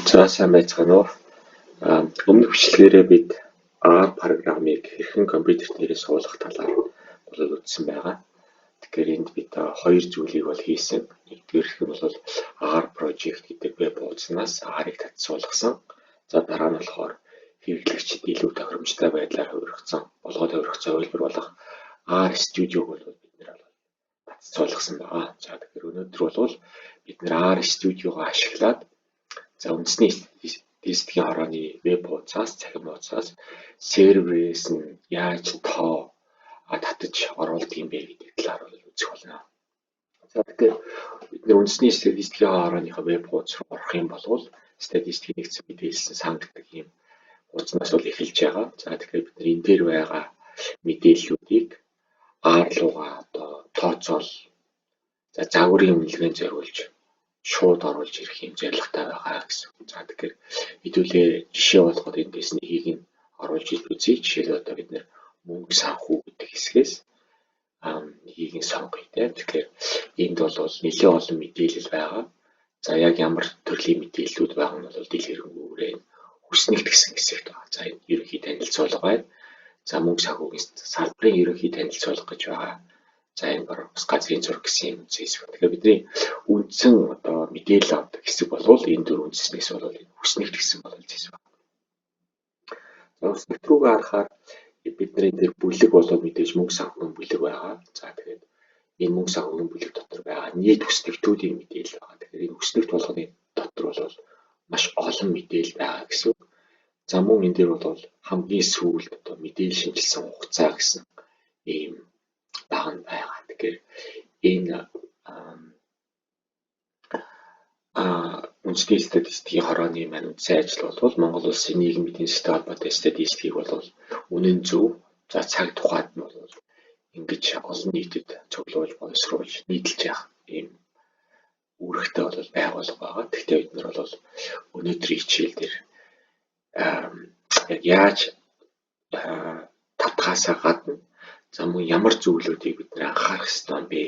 За сайн байцгаана уу. Өмнөх бичлэгээрээ бид R программыг хэрхэн компьютер дээрээ суулгах талаар бол үзсэн байгаа. Тэгэхээр энд бид хоёр зүйлийг бол хийсэн. Нэгдүгээрх нь бол R project гэдэг веб хуудаснаас R-ыг татж суулгасан. За дараа нь болохоор хэрэглэгчид илүү тохиромжтой байдлаар хувиргацсан хувилбар болох R Studio-г бол бид нэр татж суулгасан байгаа. За тэгэхээр өнөөдөр бол бид нэр R Studio-го ашиглаад за үндэсний дисктийн хорооны веб хуудасаас цахим хуудасаас серверээс нь яаж татаж оруулдаг юм бэ гэдэг талаар үзэх болно. За тэгэхээр бид нэр үндэсний дисктийн хорооныхоо веб хуудас руу орох юм бол статистикийн нэгдсэн мэдээлэл санддаг юм хуудаснаас бол эхэлж байгаа. За тэгэхээр бид нэр энэ дээр байгаа мэдээллүүдийг R руугаа тооцоол за загварын үнэлгээнд зориулж шууд оруулж ирэх юм зорилготой байгаа гэсэн. За тэгэхээр хэдүүлээ жишээ болгоод эндээс нэгийг нь оруулж үзье. Жишээлбэл одоо бид нэр мөнгө санхүү гэдэг хэсгээс нэгийг нь сонгоё тийм. Тэгэхээр энд бол нэлээд олон мэдээлэл байгаа. За яг ямар төрлийн мэдээллүүд байгаа нь бол дэлгэрэнгүй хүснэгт гэсэн хэсэгт байгаа. За энэ ерөнхий танилцуулга байна. За мөнгө санхүүгийн салбарын ерөнхий танилцуулга гэж байгаа. За энэ бас газрын зураг гэсэн юм хэсэг. Тэгэхээр бидний үндсэн мэдээлэл авдаг хэсэг болвол энэ дөрвөн үндэснээс бол хүснэгт гэсэн хэсэг байна. За хүснэгт рүүгээ харахаар бидний дээр бүлэг болоод мэдээж мөнгө санхүүгийн бүлэг байгаа. За тэгээд энэ мөнгө санхүүгийн бүлэг дотор байгаа нийт хүснэгтүүдийн мэдээлэл байгаа. Тэгэхээр энэ хүснэгт болгоны дотор бол маш олон мэдээлэл байгаа гэсэн. За мөн энэ дээр бол хамгийн сүүлд мэдээлэл шинжилсэн хугацаа гэсэн ийм баг нь байгаа. Тэгэхээр энэ үндэсний статистикийн хорооны маань үндсэн ажил бол Монгол Улсын нийгмийн эдийн засгийн холбоотой статистикийг бол үнэн зөв за цаг тухайд нь бол ингэж олон нийтэд цуглуулж боловсруулж нийтэлж явах ийм үүрэгтэй бол байгуулга байгаа. Гэхдээ бид нар бол өнөөдрийн хичээл дээр яаж татхаасаа гадна за мөн ямар зүйлүүдийг бид нэр анхаарах ёстой юм бэ?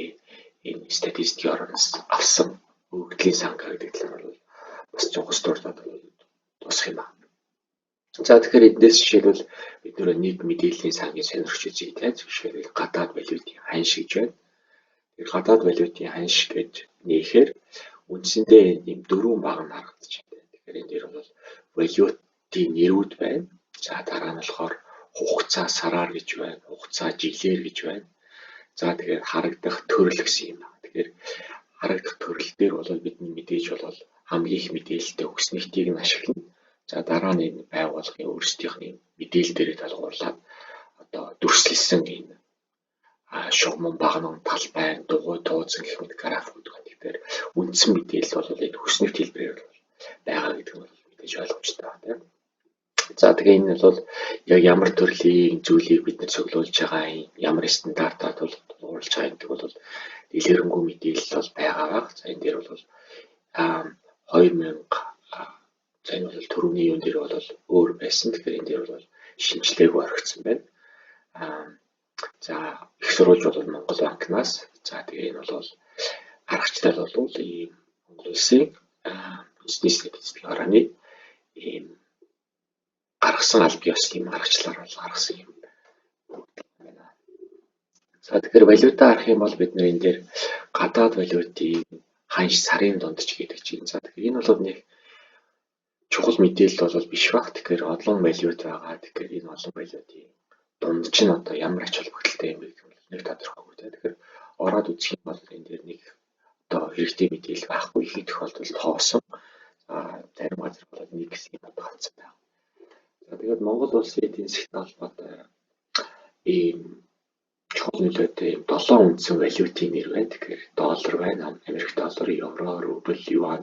Энэ статистикийн орноос авсан өгөгдлийн санга гэдэг талаар бол бас чухал дуртад тусах юм байна. За тэгэхээр эндээс жишээлбэл бид нэр нэг мэдээллийн сангийн сонирхч үзье тийм. Жишээлбэл гадаад валютын ханш гэж байна. Тэр гадаад валютын ханш гэж нээхээр үндсэндээ ийм дөрвөн баг нь харагдаж байна. Тэгэхээр энэ дээр бол валютын нэрүүд байна. За дараа нь болохоор хугацаа сараар гэж байна. Хугацаа жилээр гэж байна. За тэгэхээр харагдах төрөл гэсэн юм байна. Тэгэхээр харагдах төрөл дээр бол бидний мэдээж бол хамгийн их мэдээлэлтэй хүснэгтийг нь ашиглана. За дараа нь энэ байгууллагын өөрсдийнхний мэдээлэл дээрээ талгуурлаад дүрслэлсэн энэ шугамн багнан талбай дугуй тууцсан гэх мэт графикууд байна. Тэгэхээр үндсэн мэдээлэл бол энэ хүснэгт хэлбэрээр байгаа гэдэг нь мэдээж ойлгомжтой байна тийм. За тэгээ энэ бол яг ямар төрлийн зүйлийг бид нэр цуглуулж байгаа юм, ямар стандартаар тулгуурлаж байгаа гэдэг бол дэлгэрэнгүй мэдээлэл бол байгаа. За энэ дээр бол 2000 за энэ бол төрөний юун дээр бол өөр байсан. Тэгэхээр энэ дээр бол шинжилгээгүй орхигдсон байна. За их сурвалж бол Монгол банкнаас за тэгээ энэ бол аргачлал бол ийм Монгол Улсын үндэсний статистикийн хорооны ийм гаргасан аль бие усны аргачлалаар бол гаргасан юм байна. За тэгэхээр валютаа харах юм бол бид нэр энэ дээр гадаад валютын ханш сарын дундч гэдэг чинь. За тэгэхээр энэ бол нэг чухал мэдээлэл бол биш баг. Тэгэхээр олон валют байгаа. Тэгэхээр энэ олон валютын дунд чинь ямар ач холбогдолтой юм бэ гэх юм нэг тодорхойгүй. Тэгэхээр ороод үзэх юм бол энэ дээр нэг хэрэгтэй мэдээлэл байхгүй. Их тохиолдолд хоосон. Зарим газар бол нэг гэсэн юм ганцхан байна. За тэгээд Монгол Улсын эдийн засгийн холбоотой ийм чухал нөлөөтэй 7 үндсэн валютын нэр байна. Тэгэхээр доллар байна, Америк доллар, евро, рубль, юан,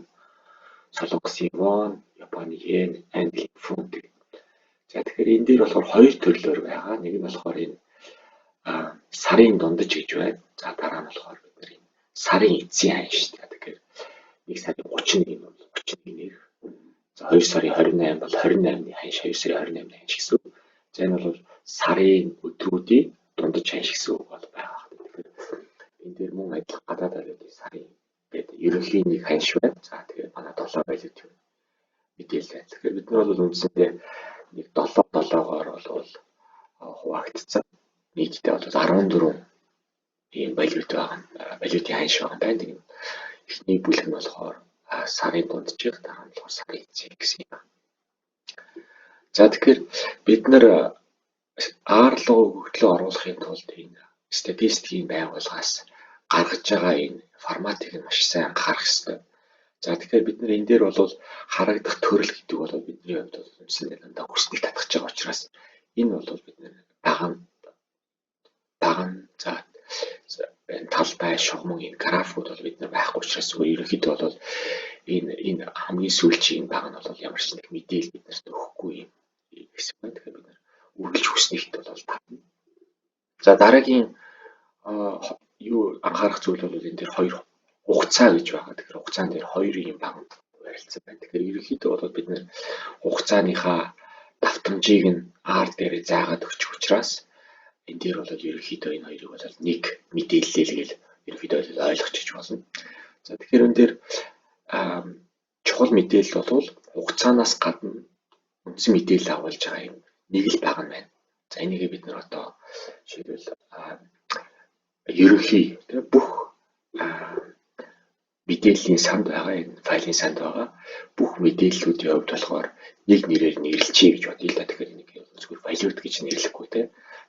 солонгосын вон, Японы йен, английн фунт. За тэгэхээр энэ дээр болохоор хоёр төрлөөр байгаа. Нэг нь болохоор энэ сарын дундаж гэж байна. За дараа нь болохоор бид нар энэ сарын эцсийн ханш. Тэгэхээр 1 сарын 31 бол 31 нэр. За 2 сарын 28 бол 28-ны ханш, 2 сарын 28-ны ханш гэсэн. За энэ бол сарын өдрүүдийн дундаж ханш гэсэн үг бол байгаа. Тэгэхээр энэ дээр мөн адилхан гадаад валютын сарын гэдэг ерөнхий нэг ханш байна. За тэгээд манай 7 валют юм. мэдээлэл байна. Тэгэхээр бид нар бол үндсэндээ нэг 7-7-оор бол хуваагдсан. Нийтдээ бол 14 ийм валют байгаа. Валютын ханш байгаа байна. Тэгээд эхний бүлэг нь болохоор сарын дунджих, дараа нь болохоор сарын эцэг гэсэн юм. За тэгэхээр бид нар R руу өгөгдлөө оруулахын тулд энэ статистикийн байгууллагаас гаргаж байгаа энэ форматыг нь маш сайн анхаарах хэрэгтэй. За тэгэхээр бид нар энэ дээр бол харагдах төрөл гэдэг бол бидний хувьд бол үндсэндээ дандаа хүснэг татгаж байгаа учраас энэ бол бид нар даган за талбай шугамн энэ графууд бол бид нар байхгүй учраас ерөнхийдөө бол энэ хамгийн сүүлчийн баг нь бол ямар ч нэг мэдээлэл биднэрт өгөхгүй юм гэсэн байна. Тэгэхээр бид нар үргэлж хүснэгт бол татна. За дараагийн юу анхаарах зүйл бол энэ дээр хоёр хугацаа гэж байгаа. Тэгэхээр хугацаан дээр хоёр юм баг барилцсан байна. Тэгэхээр ерөнхийдөө бол бид нар хугацааныхаа давтамжийг нь R дээр заагаад өгчих учраас энэ дээр бол ерөнхийдөө энэ хоёрыг бол нэг мэдээлэл гэж ерөнхийдөө ойлгочих болно. За тэгэхээр энэ дээр чухал мэдээлэл бол хугацаанаас гадна үндсэн мэдээлэл агуулж байгаа юм нэг л баг нь байна. За энийг бид нар одоо жишээлбэл ерөнхий бүх мэдээллийн санд байгаа энэ файлын санд байгаа бүх мэдээллүүдийн хувьд болохоор нэг нэрээр нэрлэчихье гэж бодъё л да. Тэгэхээр энийг зөвхөн валют гэж нэрлэхгүй те.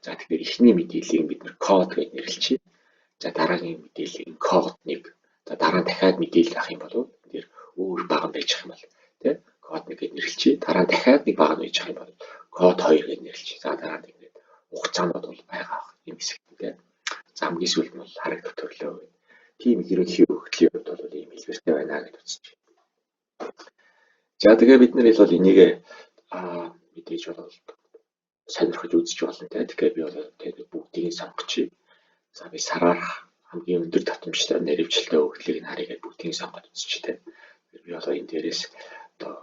За тэгэхээр эхний мэдээллийг бид нар код гэж нэрлэчихье. За дараагийн мэдээллийг код 1. За дараа нь дахиад мэдээлэл авах юм бол энэ дээр өөр баг байж ах юм бол те код 1 гэж нэрлэчихье. Дараа нь дахиад нэг баг байж ах юм бол код 2 гэж нэрлэчихье. За дараа нь ингээд хугацаанууд бол байгаа юм хэсэгт те. За хамгийн сүүлд нь бол харагдах төрлөө. Тийм ерөнхий өгөгдлийн хувьд бол ийм хэлбэртэй байна гэж үзэж байна. За тэгээ бид нар бол энийг мэдээж бол сонирхож үзэж болно те. Тэгэхээр би бол бүгдийг сонгочих. За би сараар хамгийн өндөр татамжтай наривчлалтай өгөгдлийг нь харъя гэж бүгдийг сонгоод үзчих те. Би одоо энэ дээрээс одоо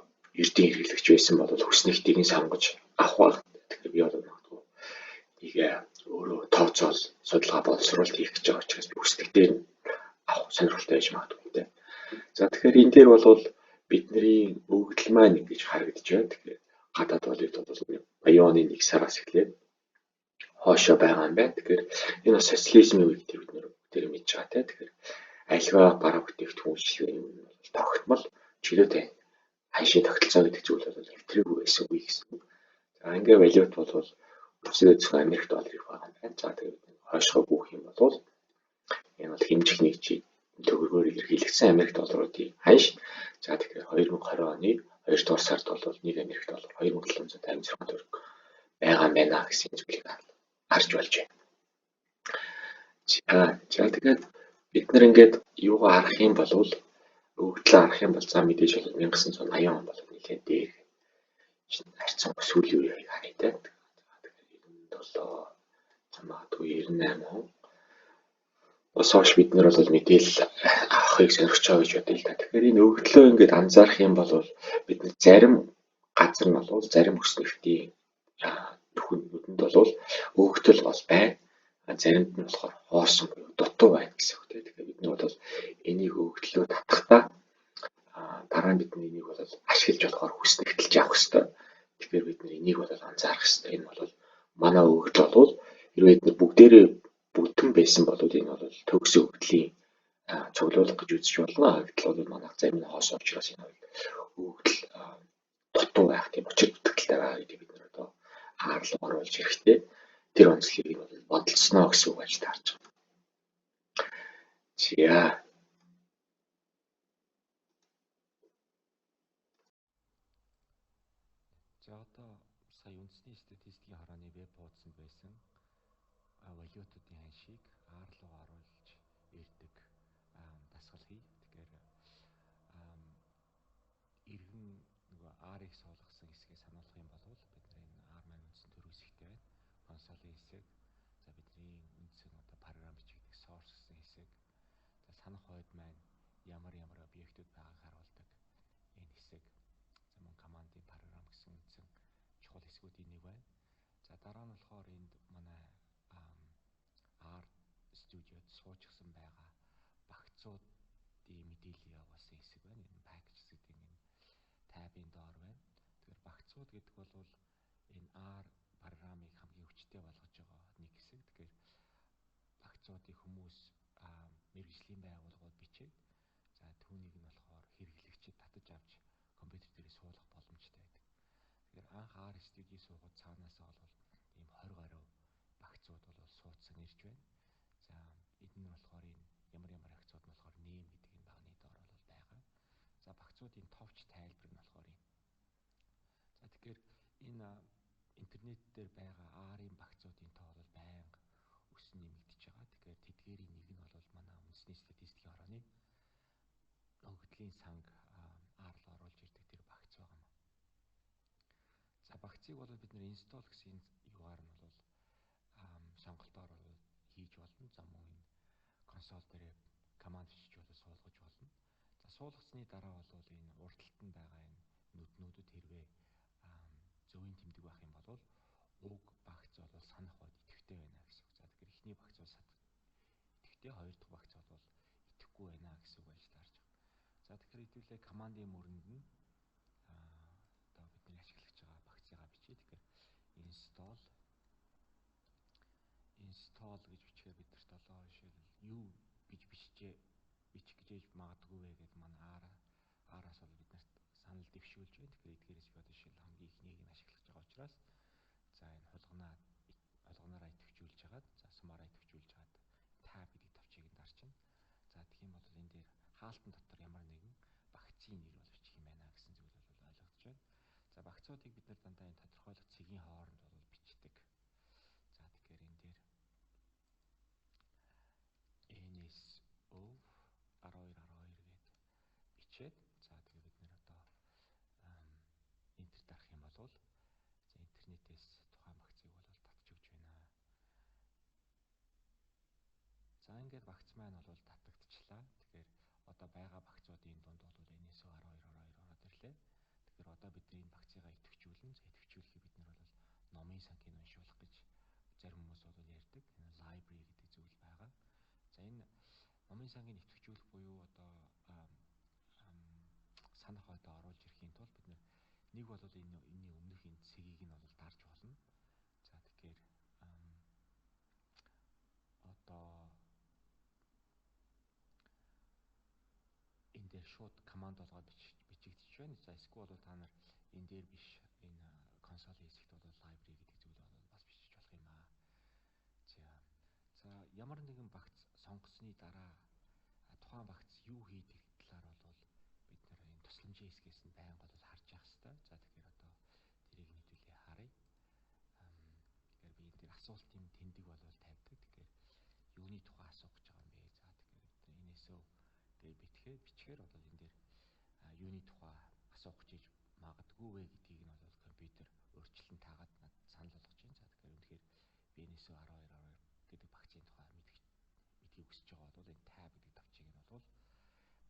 эрдийн хэрэглэгч байсан бол хүснэгтийг нь сонгож авах. Тэгэхээр би бол магадгүй нэг өөрөө тооцоол судалгаа боловсруулалт хийх гэж байгаа учраас би хүснэгтээр авах сонирхолтой байж магадгүй те. За тэгэхээр энэ дээр бол бидний өгөгдөл маань ингэж харагдаж байна. Тэгэхээр гадаад валют бол баяоны 1 сараас эхлээд хоошоо байгаа юм байна. Тэгэхээр энэ бас социализмын үед бид нэр мэдж байгаа те. Тэгэхээр альва бараа бүтээгдэхүүн тогтмол чөлөөтэй ханшийн тогтолцоо гэдэг зүйл бол хэвтрээгүй байсан үе гэсэн. За ингээ валют бол өсөөд зөвхөн Америк долларыг байгаа юм байна. За тэгээд хойшоо бүх юм бол энэ бол хэмжих чи төгрөгөөр илэрхийлэгдсэн Америк долларуудын ханш. За тэгэхээр 2020 оны 2 дугаар сард бол 1 Америк доллар 2756 төгрөг байгаа юм байна гэсэн зүйлийг харж болж байна. За тэгээд бид нар ингээд юугаа харах юм бол өгөгдлөө харах юм бол за мэдээж бол 1980 он бол нэлээд дээр харьцан сүүлийн үеийг харъя те. Тэгэхээр 97 магадгүй 98 он бас хойш бид нар бол мэдээлэл авахыг сонирхож байгаа гэж бодъё л да. Тэгэхээр энэ өгөгдлөө ингээд анзаарах юм бол бид нар зарим газар нь бол зарим хүснэгтийн нүхэнд бол өгөгдөл бол байна. Заримд нь болохоор хоосон дутуу байна гэсэн үг тийм. Тэгэхээр бид нар бол энийг өгөгдлөө татахдаа дараа нь бид энийг бол ашиглаж болохоор хүснэгтэлж авах хэрэгтэй. Тэгэхээр бид нар энийг бол анзаарах хэрэгтэй. Энэ бол манай өгөгдөл бол хэрвээ бид нар бүгдээрээ бүтэн байсан бол энэ бол төгс өгөгдлийн цуглуулга гэж үзэж болно. Гэтэл бол манайх зарим нь хоос учраас энэ өгөгдөл дутуу байх тийм учир дутагдaltaй байгаа гэдэг бид нар одоо хаарлаг оруулж ирэхдээ тэр онцлогийг нь бол бодолцсноо гэсэн үг болж таарч байна. За. За одоо сая үндэсний статистикийн хорооны веб хуудсанд байсан валютуудын ханшийг R руу оруулж ирдэг дасгал хий. Тэгэхээр иргэн нөгөө R-ыг суулгасан хэсгээ сануулах юм бол бид нар энэ R маань үндсэн төрөв хэсэгтэй байна. Консолийн хэсэг, за бидний үндсэн одоо програм бичигдэх source гэсэн хэсэг, за санах хойд маань ямар объектууд байгааг харуулдаг энэ хэсэг. За мөн командын програм гэсэн үндсэн чухал хэсгүүдийн нэг байна. За дараа нь болохоор энд манай R студиод суучихсан байгаа багцуудын мэдээлэл явуулсан хэсэг байна. Энэ package гэдэг энэ табын доор гэдэг бол энэ R програмыг хамгийн хүчтэй болгож байгаа нэг хэсэг. Тэгэхээр багцуудыг хүмүүс мэргэжлийн байгууллагууд бичээд за түүнийг нь болохоор хэрэглэгчид татаж авч компьютер дээр суулгах боломжтой байдаг. Тэгэхээр анх R Studio суугаад цаанаасаа бол ийм 20 гаруй багцууд бол суудсан ирж байна. За эдгээр нь болохоор энэ ямар агцууд нь болохоор нэм гэдэг энэ багны доор бол байгаа. За багцуудын товч тайлбар нь болохоор юм. За тэгэхээр энэ интернет дээр байгаа R-ын багцуудын тоо бол байнга өсөн нэмэгдэж байгаа. Тэгэхээр тэдгээрийн нэг нь бол манай үндэсний статистикийн хорооны хөгжлийн санг R-л оруулж ирдэг тэр багц байгаа юм. За багцыг бол бид нэр install гэсэн югаар нь бол сонголтоор бол хийж болно. За мөн энэ консоль дээр команд бичиж болоо суулгаж болно. За суулгацны дараа бол энэ урдталтанд байгаа энэ нүднүүдэд хэрвээ зөвийн тэмдэг байх юм бол уг багц бол санах бод идэвхтэй байна гэсэн үг. За тэгэхээр эхний багц бол идэвхтэй, хоёр дахь багц бол идэхгүй байна гэсэн үг байж таарч байгаа. За тэгэхээр хэдүүлээ командын мөрөнд нь одоо бидний ашиглаж байгаа багцыгаа бичиж. Тэгэхээр install гэж бичгээр бидэрт одоо жишээл юу гэж бичих гэж магадгүй вэ гэдээ манай R-аас бол биднэрт санал дэвшүүлж байна. Тэгэхээр эдгээрээс би одоо жишээл хамгийн ихнийг нь ашиглаж байгаа учраас за энэ хулганаараа идэвхжүүлж хагаад за сумаараа идэвхжүүлж хагаад tab гэдэг товчийг нь дарчин. За тэгэх юм бол энэ дээр хаалтан дотор ямар нэгэн багцын нэр бол бичих юм байна гэсэн зүйл бол ойлгогдож байна. За багцуудыг бид нар дандаа энэ тодорхойлох цэгийн хооронд бол бичдэг. За тэгэхээр энэ дээр NSO 1212 гээд бичээд за тэгээ бид нэр одоо энтер дарах юм бол за интернетээс тухайн багцыг бол татж өгч байна. За ингээд багц маань бол татагдчихлаа. Тэгэхээр одоо байгаа багцуудын дунд бол NSO 1212 ороод ирлээ. Тэгэхээр одоо бид энэ багцыгаа идэвхжүүлнэ. За идэвхжүүлэхийг бид нар бол номын санхийг уншуулах гэж зарим хүмүүс бол ярьдаг. Энэ library гэдэг зүйл байгаа. За энэ номын санхийг идэвхжүүлэх буюу одоо санах хойдоо оруулж ирэхийн тулд бид нэг бол энэний өмнөх энэ цэгийг нь бол дарж болно. За тэгэхээр одоо энэ дээр шууд команд болгоод бичигдэж байна. За эсвэл бол та нар энэ дээр биш энэ консолийн хэсэгт бол library гэдэг зүйл бол бас бичиж болох юм аа. За ямар нэгэн багц сонгосны дараа тухайн багц юу хийдэг талаар бол бид нар энэ тусламжийн хэсгээс нь байнга бол харж явах хэрэгтэй. За тэгэхээр одоо тэрийг нийтүүлээ харъя. Тэгэхээр би энэ дээр асуултын тэмдэг бол тавьдаг. Тэгэхээр юуны тухай асуух гэж байгаа юм бэ? За тэгэхээр энэсөө гэж бичгээр бол энэ дээр юуны тухай асуух гэж магадгүй вэ гэдгийг нь бол компьютер өөрчлөлтөнд таагаад санал болгож байна. За тэгэхээр үнэхээр би энэсөө 1212 гэдэг багцын тухай мэдхийг хүсэж байгаа бол энэ tab гэдэг товчийг нь бол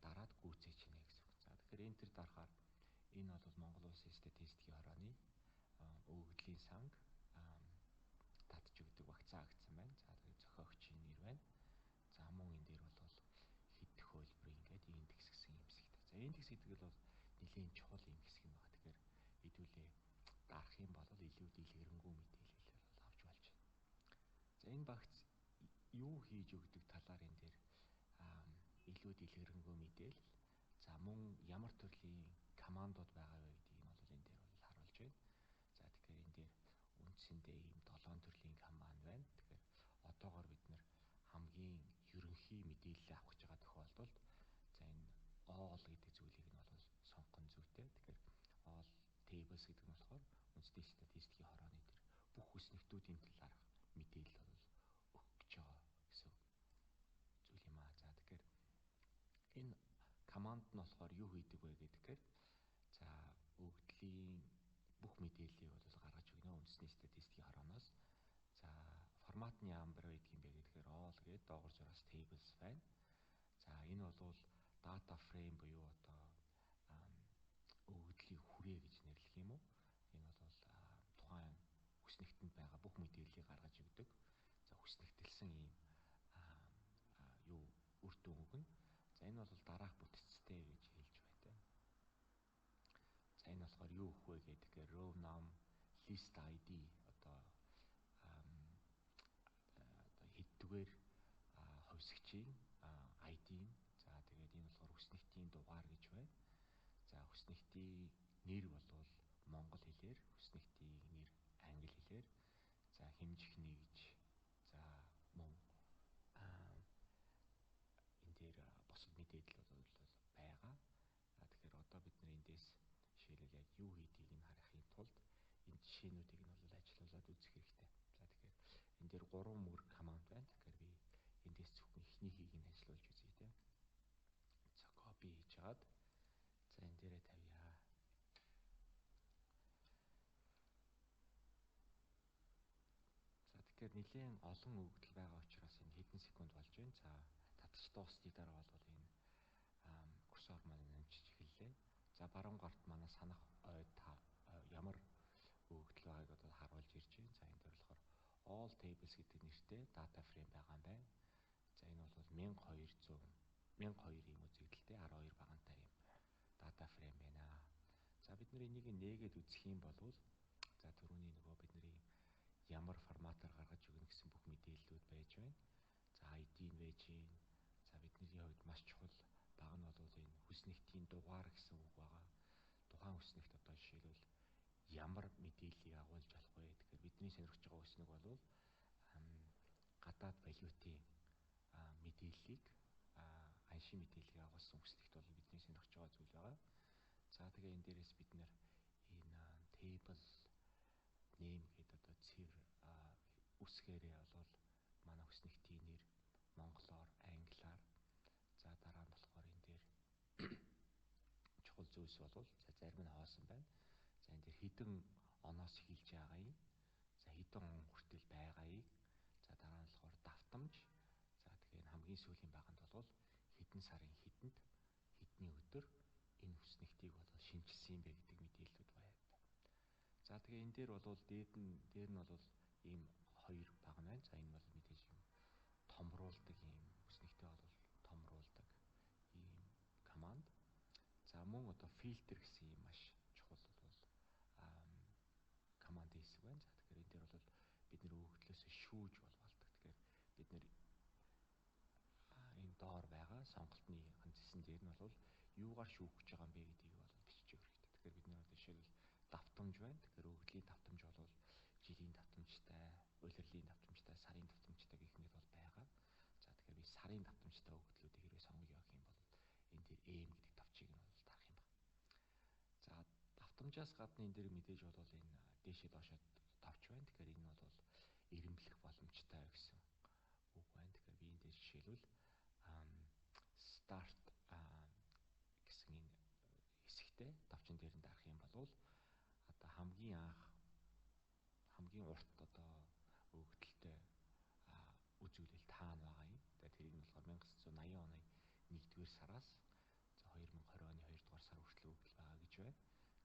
дараад гүйцээж хийнэ гэсэн үг. За тэгэхээр энтер дарахаар энэ бол Монгол Улсын статистикийн хорооны өгөгдлийн санг татж өгдөг багцаа агцсан байна. За тэгээд зохиогчийн нэр байна. За мөн энэ дээр бол хэдэх хөлбөр ингээд индекс гэсэн юм хэсэгтэй. За индекс гэдэг нь бол нэлийн чухал юм хэсэг юм байна. Тэгэхээр хэдүүлээ дарах юм бол илүү дэлгэрэнгүй мэдээлэл бол авч болж байна. За энэ багц юу хийж өгдөг талаар энэ дээр илүү дэлгэрэнгүй мэдээлэл. За мөн ямар төрлийн командууд байгаа вэ гэдгийг нь бол энэ дээр бол харуулж байна. За тэгэхээр энэ дээр үндсэндээ ийм 7 төрлийн команд байна. Тэгэхээр одоогоор бид нэр хамгийн ерөнхий мэдээлэл авах гэж байгаа тохиолдолд за энэ all гэдэг зүйлийг нь бол сонгох нь зүйтэй. Тэгэхээр all tables гэдэг нь болохоор үндэсний статистикийн хорооны тэр бүх хүснэгтүүдийн талаарх мэдээлэл бол өгөх гэж байгаа гэсэн зүйл юм аа. За тэгэхээр энэ команд нь болохоор юу хийдэг вэ гэхээр за өгөгдлийн бүх мэдээллийг бол гаргаж өгнө үндэсний статистикийн хорооноос. За формат нь ямар байдаг юм бэ гэхээр all гэдэг доогор зураас tables байна. За энэ бол data frame буюу одоо өгөгдлийн хүрээ гэж нэрлэх юм уу? Энэ бол тухайн хүснэгтэнд байгаа бүх мэдээллийг гаргаж өгдөг. За хүснэгтэлсэн ийм юу үр дүн өгнө. За энэ бол дараах бүтцтэй гэж хэлж байна. За энэ болохоор юу өгөх вэ гэдэг row num list ID одоо хэддүгээр хувьсгчийн ID-н. За тэгээд энэ болохоор хүснэгтийн дугаар гэж байна. За хүснэгтийн нэр бол монгол хэлээр, хүснэгтийн нэр англи хэлээр. За хэмжих нэгж. За мөн энэ дээр бусад мэдээлэл бол байгаа. Тэгэхээр одоо бид нар эндээс жишээлбэл яг юу хийдгийг нь харахын тулд энэ жишээнүүдийг нь бол ажиллуулад үзэх хэрэгтэй. За тэгэхээр энэ дээр 3 мөр команд байна. Тэгэхээр би эндээс зөвхөн эхнийхийг нь ажиллуулж үзье тийм. За copy хийж чад. За энэ дээрээ тавья. За тэгэхээр нэлээд олон өгөгдөл байгаа учраас энэ хэдэн секунд болж байна. За татж дуусны дараа бол энэ курсор маань намжиж эхэллээ. За баруун гарт манай санах ямар өгөгдөл байгааг одоо харуулж ирж байна. За энэ дээр болохоор all tables гэдэг нэртэй data frame байгаа юм байна. За энэ бол 1200 юм үзэгдэлтэй 12 багантай юм data frame байна. За бид нар энийг нээгээд үзэх юм бол за түрүүний нөгөө бидний ямар форматаар гаргаж өгнө гэсэн бүх мэдээллүүд байж байна. За ID нь байж байна. За бидний хувьд маш чухал баг нь бол энэ хүснэгтийн дугаар гэсэн үг байгаа. Тухайн хүснэгт одоо жишээлбэл ямар мэдээллийг агуулж болох вэ? Тэгэхээр бидний сонирхож байгаа хүснэг бол гадаад валютын мэдээллийг аншийн мэдээллийг агуулсан хүснэгт бол бидний сонирхож байгаа зүйл байгаа. За тэгээ энэ дээрээс бид нэр энэ table name гэдэг одоо цэвэр үсгээрээ бол манай хүснэгтийн нэр монголоор, англиар. За дараа нь болохоор энэ дээр чухал зүйлс бол за зарим нь хоосон байна. За энэ дээр хэдэн оноос эхэлж байгаа юм. За хэдэн он хүртэл байгааыг. За дараа нь болохоор давтамж. За тэгээ хамгийн сүүлийн баганд бол хэдэн сарын хэдэнд хэдний өдөр энэ хүснэгтийг бол шинжилсэн юм бэ гэдэг мэдээлэлүүд байна. За тэгээ энэ дээр бол дээр нь бол ийм хоёр баг байна. За энэ бол мэдээж юм томруулдаг юм хүснэгтээ бол томруулдаг ийм команд. За мөн одоо фильтр гэсэн юм маш чухал бол команд хэсэг байна. За тэгэхээр энэ дээр бол бид нэр өгөгдлөөс шүүж болдог. Тэгэхээр бид нэр энэ доор байгаа сонголтны ганцсан дээр нь бол юугаар шүүх гэж байгаа юм бэ гэдгийг бол бичиж өгөх хэрэгтэй. Тэгэхээр бид нэр жишээлбэл давтамж байна. Тэгэхээр өгөгдлийн давтамж бол жилийн давтамжтай, улирлын давтамжтай, сарын давтамжтай гэх мэт бол байгаа. За тэгэхээр би сарын давтамжтай өгөгдлүүдийг хэрвээ сонгоё гэх юм бол энэ дээр M гэдэг товчийг нь бол тарах юм байна. За давтамжаас гадна энэ дээр мэдээж бол энэ дээшээ доошоо товч байна. Тэгэхээр энэ бол эрэмблэх боломжтой гэсэн үг байна. Тэгэхээр би энэ дээр жишээлбэл start гэсэн энэ хэсэгтээ товчон дээр нь дарах юм бол одоо хамгийн урт одоо өгөгдөлтэй үзүүлэлт хаана байгаа юм. Тэгээд тэрийг нь болохоор 1980 оны 1-р сараас за 2020 оны 2-р сар хүртэл өгөгдөл байгаа гэж байна.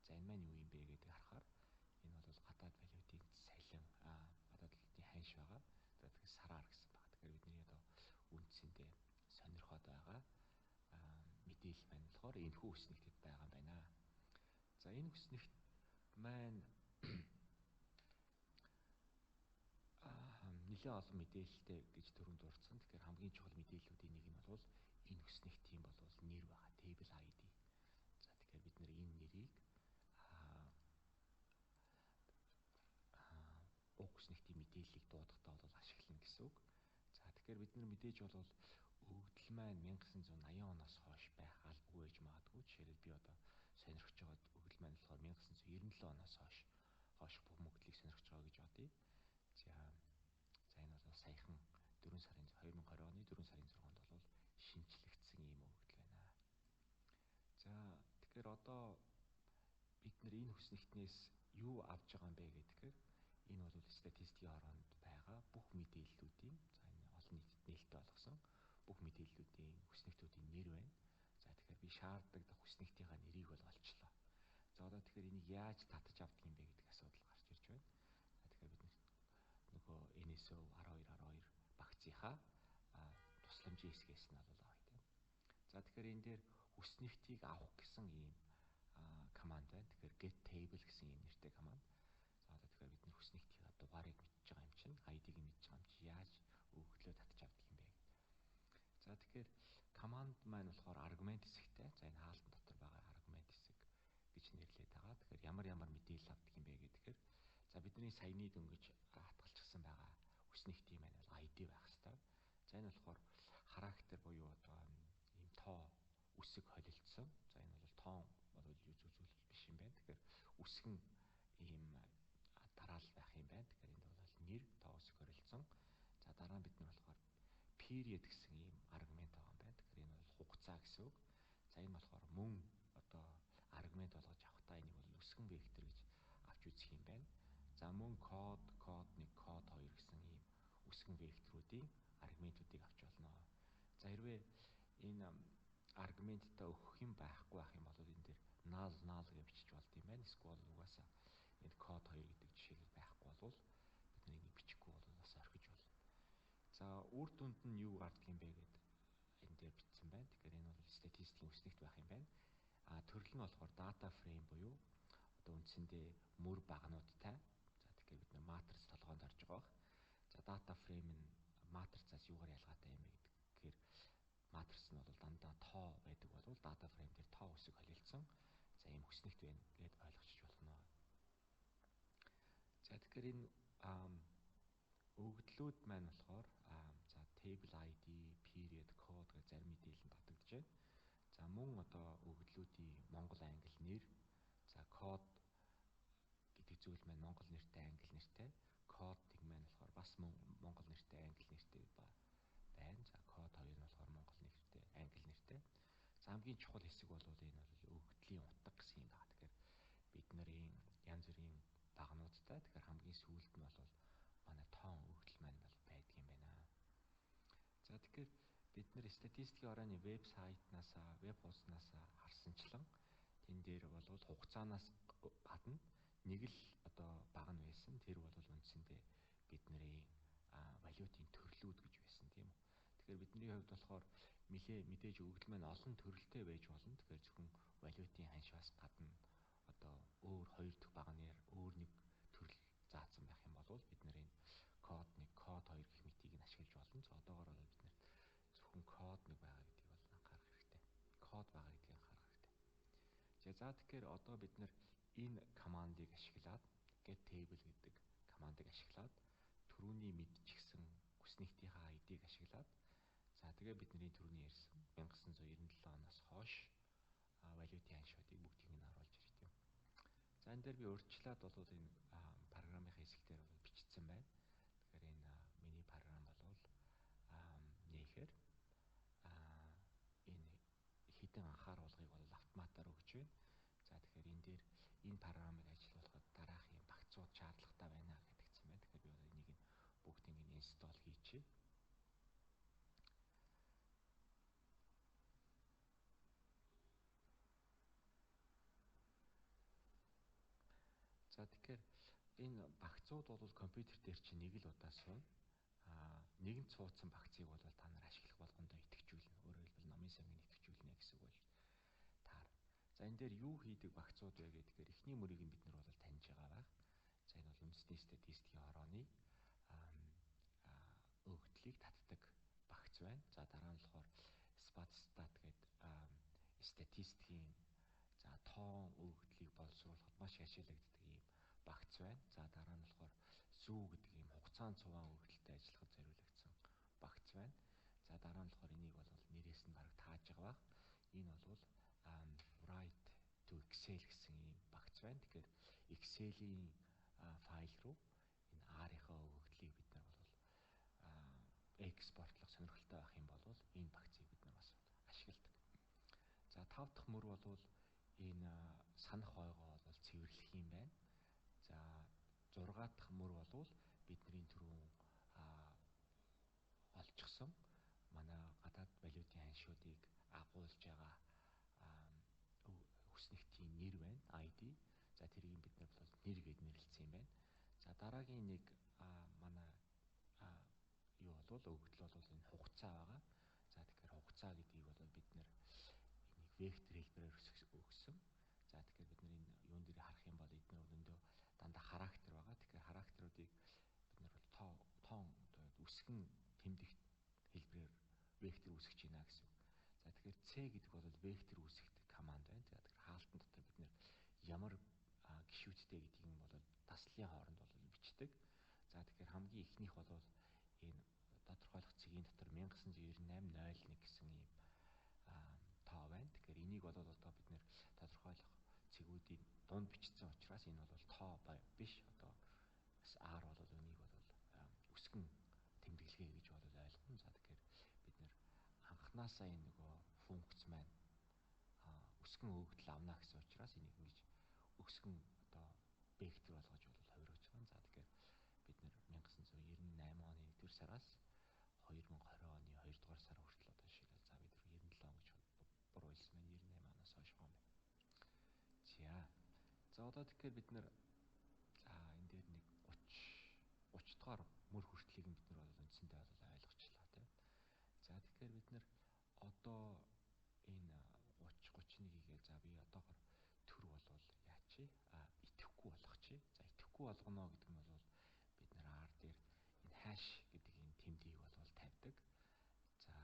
За энэ маань юу юм бэ гэдэг харахаар энэ бол гадаад валютын салин гадаад валютын ханш байгаа. Тэгэхээр сараар гэсэн байна. Тэгэхээр бидний одоо үндсэндээ сонирхоод байгаа мэдээлэл маань болохоор энэхүү хүснэгтэд байгаа юм байна. За энэ хүснэгт маань нэлээд олон мэдээлэлтэй гэж түрүүнд дурдсан. Тэгэхээр хамгийн чухал мэдээллүүдийн нэг нь бол энэ хүснэгтийн бол нэр байгаа. Table ID. За тэгэхээр бид нэр энэ нэрийг уг хүснэгтийн мэдээллийг дуудахдаа бол ашиглана гэсэн үг. За тэгэхээр бид нар мэдээж бол өгөгдөл маань 1980 оноос хойш байх албагүй байж магадгүй. Жишээлбэл би одоо сонирхож байгаа өгөгдөл маань болохоор 1997 оноос хойш бүх өгөгдлийг сонирхож байгаа гэж бодъё. За энэ бол саяхан 2020 оны 4 сарын 6-нд бол шинжлэгдсэн ийм өгөгдөл байна. За тэгэхээр одоо бид нар энэ хүснэгтнээс юу авч байгаа юм бэ гэдгээр энэ бол статистикийн ороонд байгаа бүх мэдээллүүдийн за энэ олон нийтэд нээлттэй болгосон бүх мэдээллүүдийн хүснэгтүүдийн нэр байна. За тэгэхээр би шаардлагатай хүснэгтийнхаа нэрийг бол олчлоо. За одоо тэгэхээр энийг яаж татаж авдаг юм бэ гэдэг асуудал гарч ирж байна. За тэгэхээр бид нөгөө NSO 1212 багцынхаа тусламжийн хэсгээс нь бол авъя тийм. За тэгэхээр энэ дээр хүснэгтийг авах гэсэн ийм команд байна. Тэгэхээр get тэгэхээр command маань болохоор аргумент хэсэгтэй. За энэ хаалтан дотор байгаа аргумент хэсэг гэж нэрлэдэг байгаа. Тэгэхээр ямар мэдээлэл авдаг юм бэ гэхээр за бидний саяны дөнгөж хатгалчихсан байгаа үснэгтийн маань бол ID байх хэрэгтэй. За энэ болохоор характер буюу одоо ийм тоо үсэг холилдсон. За энэ бол тоон бол юу зүйл биш юм байна. Тэгэхээр үсгэн ийм дараал байх юм байна. Тэгэхээр энд бол нэр тоо үсэг холилдсон. За дараа нь бид нар болохоор period гэсэн ийм аргумент байгаа юм байна. Тэгэхээр энэ бол хугацаа гэсэн үг. За энэ болохоор мөн одоо аргумент болгож авахдаа энийг бол үсгэн вектор гэж авч үзэх юм байна. За мөн код 1, код 2 гэсэн ийм үсгэн векторуудын аргументуудыг авч болно. За хэрвээ энэ аргументтай өгөх юм байхгүй байх юм бол энэ дээр null гэж бичиж болд юм байна. Эсвэл угаасаа энэ код 2 гэдэг жишээлбэл байхгүй болвол бид энийг бичихгүй бол бас орхиж болно. За үр дүнд нь юу гардаг юм бэ гэдэг энэ дээр бичсэн байна. Тэгэхээр энэ бол статистикийн үснэгт байх юм байна. Төрөл нь болохоор data frame буюу одоо үндсэндээ мөр багнуудтай. За тэгэхээр бид матриц толгоонд орж байгаа. За data frame нь матрицаас юугаар ялгаатай юм бэ гэхээр матриц нь бол дандаа тоо байдаг болвол data frame дээр тоо үсэг холилдсон. За ийм үснэгт байна гэд ойлгочих болно. За тэгэхээр энэ өгөгдлүүд маань болохоор за table ID, period, code гэх зарим мэдээлэл нь татагдж байна. За мөн одоо өгөгдлүүдийн монгол англи нэр, за код гэдэг зүйл маань монгол нэртэй англи нэртэй, кодыг маань болохоор бас монгол нэртэй англи нэртэй байна. За код 2 нь болохоор монгол нэртэй англи нэртэй. За хамгийн чухал хэсэг бол энэ бол өгөгдлийн утга гэсэн юм байна. Тэгэхээр бид нарын янз бүрийн багнуудтай тэгэхээр хамгийн сүүлд нь бол манай тоон өгөгдөл маань бол байдаг юм байна. За тэгэхээр бид нэр статистикийн орооны вебсайтнаас веб хуудаснаас харсанчлан тэн дээр бол хугацаанаас гадна нэг л одоо баг нь байсан. Тэр бол үндсэндээ бидний валютын төрлүүд гэж байсан тийм үү. Тэгэхээр бидний хувьд болохоор мэдээж өгөгдөл маань олон төрөлтэй байж болно. Тэгэхээр зөвхөн валютын ханшаас гадна одоо өөр хоёр дахь багнаар өөр нэг төрөл заасан байх юм бол бид нэр энэ код 1, код 2 гэх мэтийг нь ашиглаж болно. За одоогоор бол бид нэр зөвхөн код 1 байгаа гэдгийг бол анхаарах хэрэгтэй. Код байгаа гэдгийг анхаарах хэрэгтэй. За тэгэхээр одоо бид нэр энэ командыг ашиглаад get table гэдэг командыг ашиглаад түрүүний мэдчихсэн хүснэгтийнхаа ID-г ашиглаад за тэгээ бидний түрүүний ярьсан 1997 оноос хойш валютын ханшуудыг бүгдийг нь оруулж ирдэг юм. За энэ дээр би урьдчилаад бол энэ програмын хэсэг дээр бол бичсэн байна. Тэгэхээр энэ миний програм бол нээхээр энэ хідэн анхааруулгыг бол автоматар өгч байна. За тэгэхээр энэ дээр энэ програмыг ажиллуулахад дараахын багцууд шаардлагатай байна гэдгийгсэн байна. Тэгэхээр би бол энийг бүгдийг нь инсталл хийчихье. За тэгэхээр энэ багцууд бол компьютер дээр чинь нэг л удаа сууна. Нэгэнт суудсан багцыг бол та нар ашиглах болгондоо идэвхжүүлнэ. Өөрөөр хэлбэл номын самгийн идэвхжүүлнэ гэсэн үг бол таар. За энэ дээр юу хийдэг багцууд вэ гэхээр эхний мөрийг нь бид нар бол таньж байгаа байх. За энэ бол үндэсний статистикийн орооны өгөгдлийг татдаг багц байна. За дараа нь болохоор SpotStat гэдэг статистикийн за тоон өгөгдлийг боловсруулахад маш ашиглагддаг ийм багц байна. За дараа нь болохоор Zoo гэдэг ийм хугацаанд цуваа өгөгдөлтэй ажиллахад зориулагдсан багц байна. За дараа нь болохоор энийг бол нэрээс нь бараг тааж байгаа баг. Энэ бол write to Excel гэсэн ийм багц байна. Тэгэхээр Excel-ийн файл руу энэ R-ийнхаа өгөгдлийг бид нар бол экспортлох сонирхолтой байх юм бол энэ багцыг бид нар бас ашигладаг. За 5 дахь мөр бол энэ санах ойгоо бол цэвэрлэх юм байна. За 6 дахь мөр бол бидний түрүүн олчихсон манай гадаад валютын ханшуудыг агуулж байгаа хүснэгтийн нэр байна, ID. За тэрийг бид нар бол нэр гэж нэрлэсэн юм байна. За дараагийн нэг манай юу бол өгөгдөл бол энэ хугацаа байгаа. За тэгэхээр хугацаа гэдгийг бол бид нэр энийг вектор хэлбэрээр өгсөн. За тэгэхээр бид нар энэ юун дээр харах юм бол эдгээр бол өндөө дандаа характер байгаа. Тэгэхээр характеруудыг бид нар бол тоон үсгэн тэмдэгт хэлбэрээр вектор үсгэж байна C гэдэг бол вектор үүсгэх команд байна. За тэгэхээр хаалтан дотор бид нэр ямар гишүүдтэй гэдгийг нь бол таслын хооронд бол бичдэг. За тэгэхээр хамгийн ихнийх бол энэ тодорхойлох цэгийн дотор 1998.01 гэсэн ийм тоо байна. Тэгэхээр энийг бол одоо бид нэр тодорхойлох цэгүүдийн дунд бичсэн учраас энэ бол тоо биш. Одоо R бол үнийг бол өсгөн тэмдэглэгээ гэж бол ойлгоно. За тэгэхээр бид нэр анханасаа энэ нөгөө функц маань өсгөн өгөгдөл авна гэсэн учраас энийг ингэж өсгөн одоо вектор болгож бол хувиргаж байгаа. За тэгэхээр бид нэр 1998 оны 1-р сараас 2020 оны 2-р сар хүртэл одоо жишээлбэл за бид 97 он гэж буруу хэлсэн байна. 98 оноос хойш байгаа юм байна. За одоо тэгэхээр бид нэр энэ дээр нэг 30 дугаар мөр хүртлийг бид нар бол үндсэндээ бол ойлгочлаа тийм. За тэгэхээр бид нэр одоо энэ 30-31-ийг за би одоогор төр болвол яач идэвхгүй болгочих. За идэвхгүй болгоно гэдэг нь бол бид нэр R дээр энэ hash гэдэг энэ тэмдгийг бол тавьдаг. За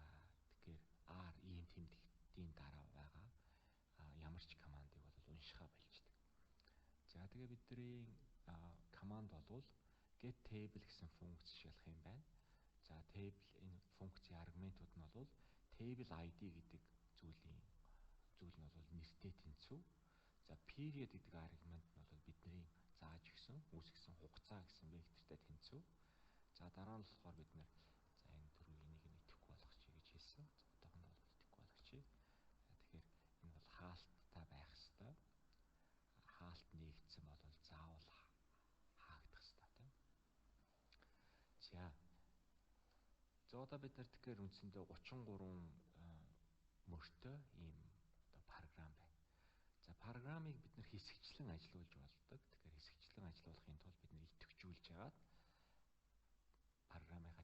тэгэхээр R ийм тэмдэгтийн дараа байгаа ямар ч командыг бол уншихаа болждаг. За тэгээ бидний команд бол get table гэсэн функц шалгах юм байна. За table энэ функцийн аргументууд нь бол table ID гэдэг зүйл нь бол нэртэй тэнцүү. За period гэдэг аргумент нь бол бидний зааж өгсөн үүсгэсэн хугацаа гэсэн вектортай тэнцүү. За дараа нь болохоор бид нэр за энэ төрөв энийг идэвхгүй болгочих гэж хэлсэн. За одоохонд бол идэвхгүй болгочих. Тэгэхээр энэ бол хаалттай байх ёстой. Хаалт нэгдсэн бол заавал хаагдах ёстой тийм. За одоо бид нар тэгэхээр үндсэндээ 33 мөртөө ийм одоо програм байна. За програмыг бид нар хэсэгчлэн ажилуулж болдог. Тэгэхээр хэсэгчлэн ажилуулахын тулд бид нар идэвхжүүлж яагаад програмыг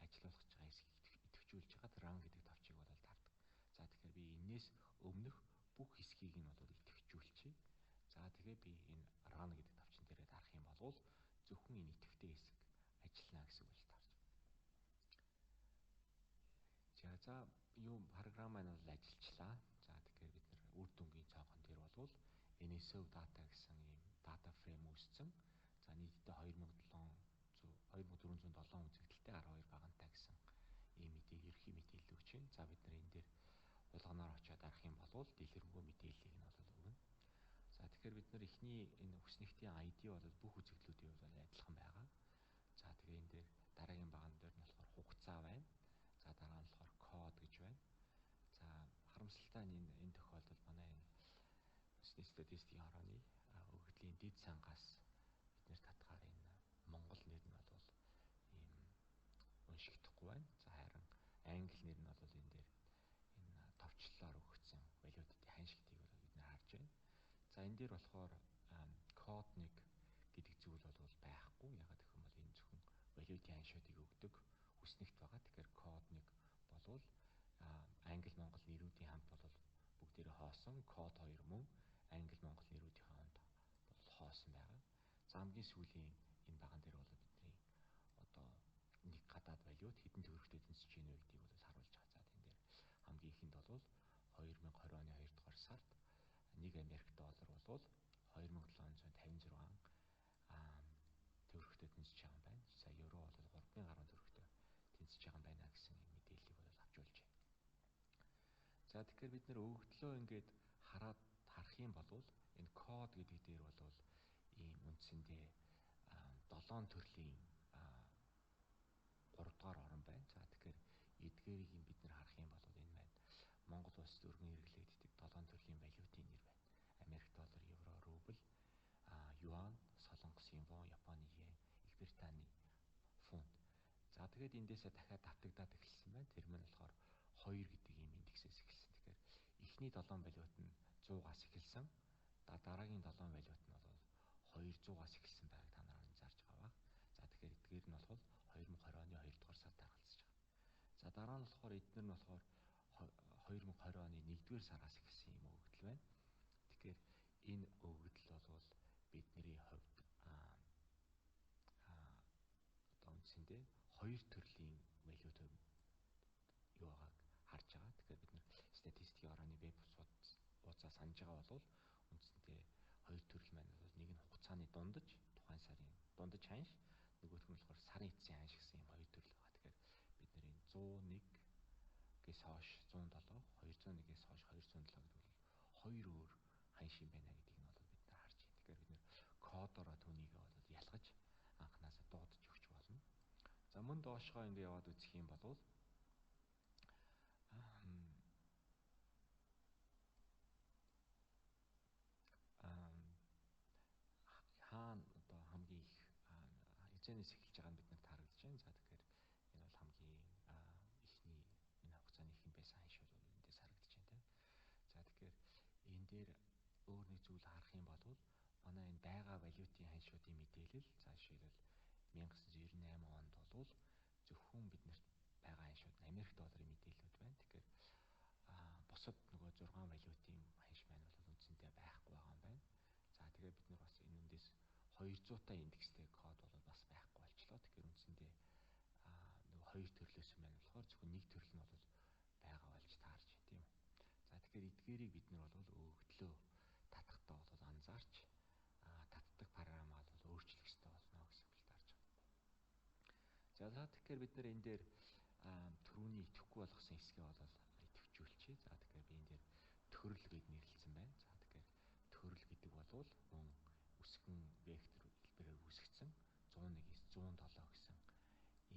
ажилуулах гэж байгаа хэсгийг идэвхжүүлж яагаад run гэдэг товчийг бол тавьдаг. За тэгэхээр би энээс өмнөх бүх хэсгийг нь бол идэвхжүүлчихье. За тэгээ би энэ run гэдэг товчон дээрээ дарах юм бол зөвхөн энэ идэвхтэй хэсэг ажиллана гэсэн үг болж тарж. За юу програм маань бол ажиллажлаа. За тэгэхээр бид нэр үр дүнгийн цонхон дээр бол NSO data гэсэн ийм data frame үүссэн. За нийтдээ 2407 үзэгдэлтэй 12 багантай гэсэн ийм ерхий мэдээлэл өгч байна. За бид нар энэ дээр улгаанаар очиод арах юм бол дэлгэрэнгүй мэдээллийг нь бол өгнө. За тэгэхээр бид нар эхний энэ хүснэгтийн ID бол бүх үзэгдлүүдийн хувьд адилхан байгаа. За тэгээ энэ дээр дараагийн баган дээр нь болохоор хугацаа байна. За дараа нь болохоор код гэж байна. За харамсалтай нь энэ тохиолдолд манай энэ өсний статистикийн хорооны өгөгдлийн дэд сангаас бид нэр татгаар энэ монгол нэр нь бол ийм уншигдахгүй байна. За харин англи нэр нь бол энэ дээр энэ товчлолоор өгөгдсөн валютын ханшилтыг бол бид нэр харж байна. За энэ дээр болохоор код 1 гэдэг зүйл бол байхгүй. Ягаад гэх юм бол энэ зөвхөн валютын ханшуудыг өгдөг хүснэгт байгаа. Тэгэхээр код 1 болвол англи монгол нэрүүдийн хамт бол бүгдээрээ хоосон, код 2 мөн англи монгол нэрүүдийн хамт бол хоосон байгаа. За хамгийн сүүлийн энэ баган дээр бол бидний одоо нэг гадаад валют хэдэн төгрөгтэй тэнцэж байна вэ гэдгийг бол харуулж байгаа. За энэ дээр хамгийн ихэнд бол 2020 оны 2 дугаар сард 1 Америк доллар бол 2756 төгрөгтэй тэнцэж байгаа юм байна. За евро бол 3-ын гаруй төгрөгтэй тэнцэж байгаа юм байна гэсэн мэдээллийг бол авч болж байна. За тэгэхээр бид нэр өгөгдлөө ингээд харах юм бол энэ код гэдэг дээр бол ийм үндсэндээ 7 төрлийн 3 дугаар орон байна. За тэгэхээр эдгээрийг бид нэр харах юм бол энэ байна. Монгол улс өргөн хэрэглэгддэг 7 төрлийн валютын нэр байна. Америк доллар, евро, рубль, юан, солонгос вон, Японы йен, Их Британий фунт. За тэгээд эндээсээ дахиад давтагдаад эхэлсэн байна. Тэр мань болохоор 2 гэдэг ийм индексээс эхэлсэн. Тэгэхээр эхний 7 валют нь 100-аас эхэлсэн. Дараагийн 7 валют нь бол 200-аас эхэлсэн байгааг та нар анзаарч байгаа. За тэгэхээр эдгээр нь бол 2020 оны 2 дугаар сард харгалзаж байгаа. За дараа нь болохоор эдгээр нь болохоор 2020 оны 1-р сараас эхэлсэн юм өгөгдөл байна. Тэгэхээр энэ өгөгдөл бол бидний хувьд одоо үндсэндээ 2 төрлийн валют юу байгааг харж байгаа. Тэгэхээр бид нар статистикийн санаж байгаа бол үндсэндээ хоёр төрөл маань бол нэг нь хугацааны дундаж тухайн сарын дундаж ханш, нөгөөх нь болохоор сарын эцсийн ханш гэсэн юм хоёр төрөл байгаа. Тэгэхээр бид нэр энэ 101-гээс хойш 107, 201-гээс хойш 207 гэдэг бол хоёр өөр ханш юм байна гэдгийг нь бол бид нар харж байна. Тэгэхээр бид нэр кодороо түүнийг бол ялгаж анханасаа дуудаж өгч болно. За мөн доошгоо ингэ яваад үзэх юм бол хаана одоо хамгийн их эзэнээс эхэлж байгаа нь биднэрт харагдаж байна. За тэгэхээр энэ бол хамгийн ихний энэ хугацааны их юм байсан ханшууд бол эндээс харагдаж байна тийм. За тэгэхээр энэ дээр өөр нэг зүйл харах юм бол манай энэ байгаа валютын ханшуудын мэдээлэл за жишээлбэл 1998 онд бол зөвхөн биднэрт байгаа ханшууд нь Америк долларын мэдээлэлүүд байна. Тэгэхээр бусад нөгөө 6 валютын ханш маань бол үндсэндээ байхгүй байгаа юм байна. За тэгээд бид нар бас энэ үндээс 200 та индекстэй код бол бас байхгүй болчлоо. Тэгэхээр үндсэндээ нөгөө хоёр төрлөөс юм байна болохоор зөвхөн нэг төрөл нь бол байгаа болж таарч байна тийм үү. За тэгэхээр эдгээрийг бид нар бол өгдлөө татахтаа бол анзаарч татдаг програмаа бол өөрчлөх хэрэгтэй болно гэсэн үг таарч байна. За тэгэхээр бид нар энэ дээр түрүүний идэвхгүй болгосон хэсгээ бол идэвхжүүлчихье. За тэгэхээр би энэ дээр төрөл гэж нэрлэлсэн байна. За тэгэхээр төрөл гэдэг бол мөн үсгэн вектор хэлбэрээр үүсгэсэн 101-ээс 107 гэсэн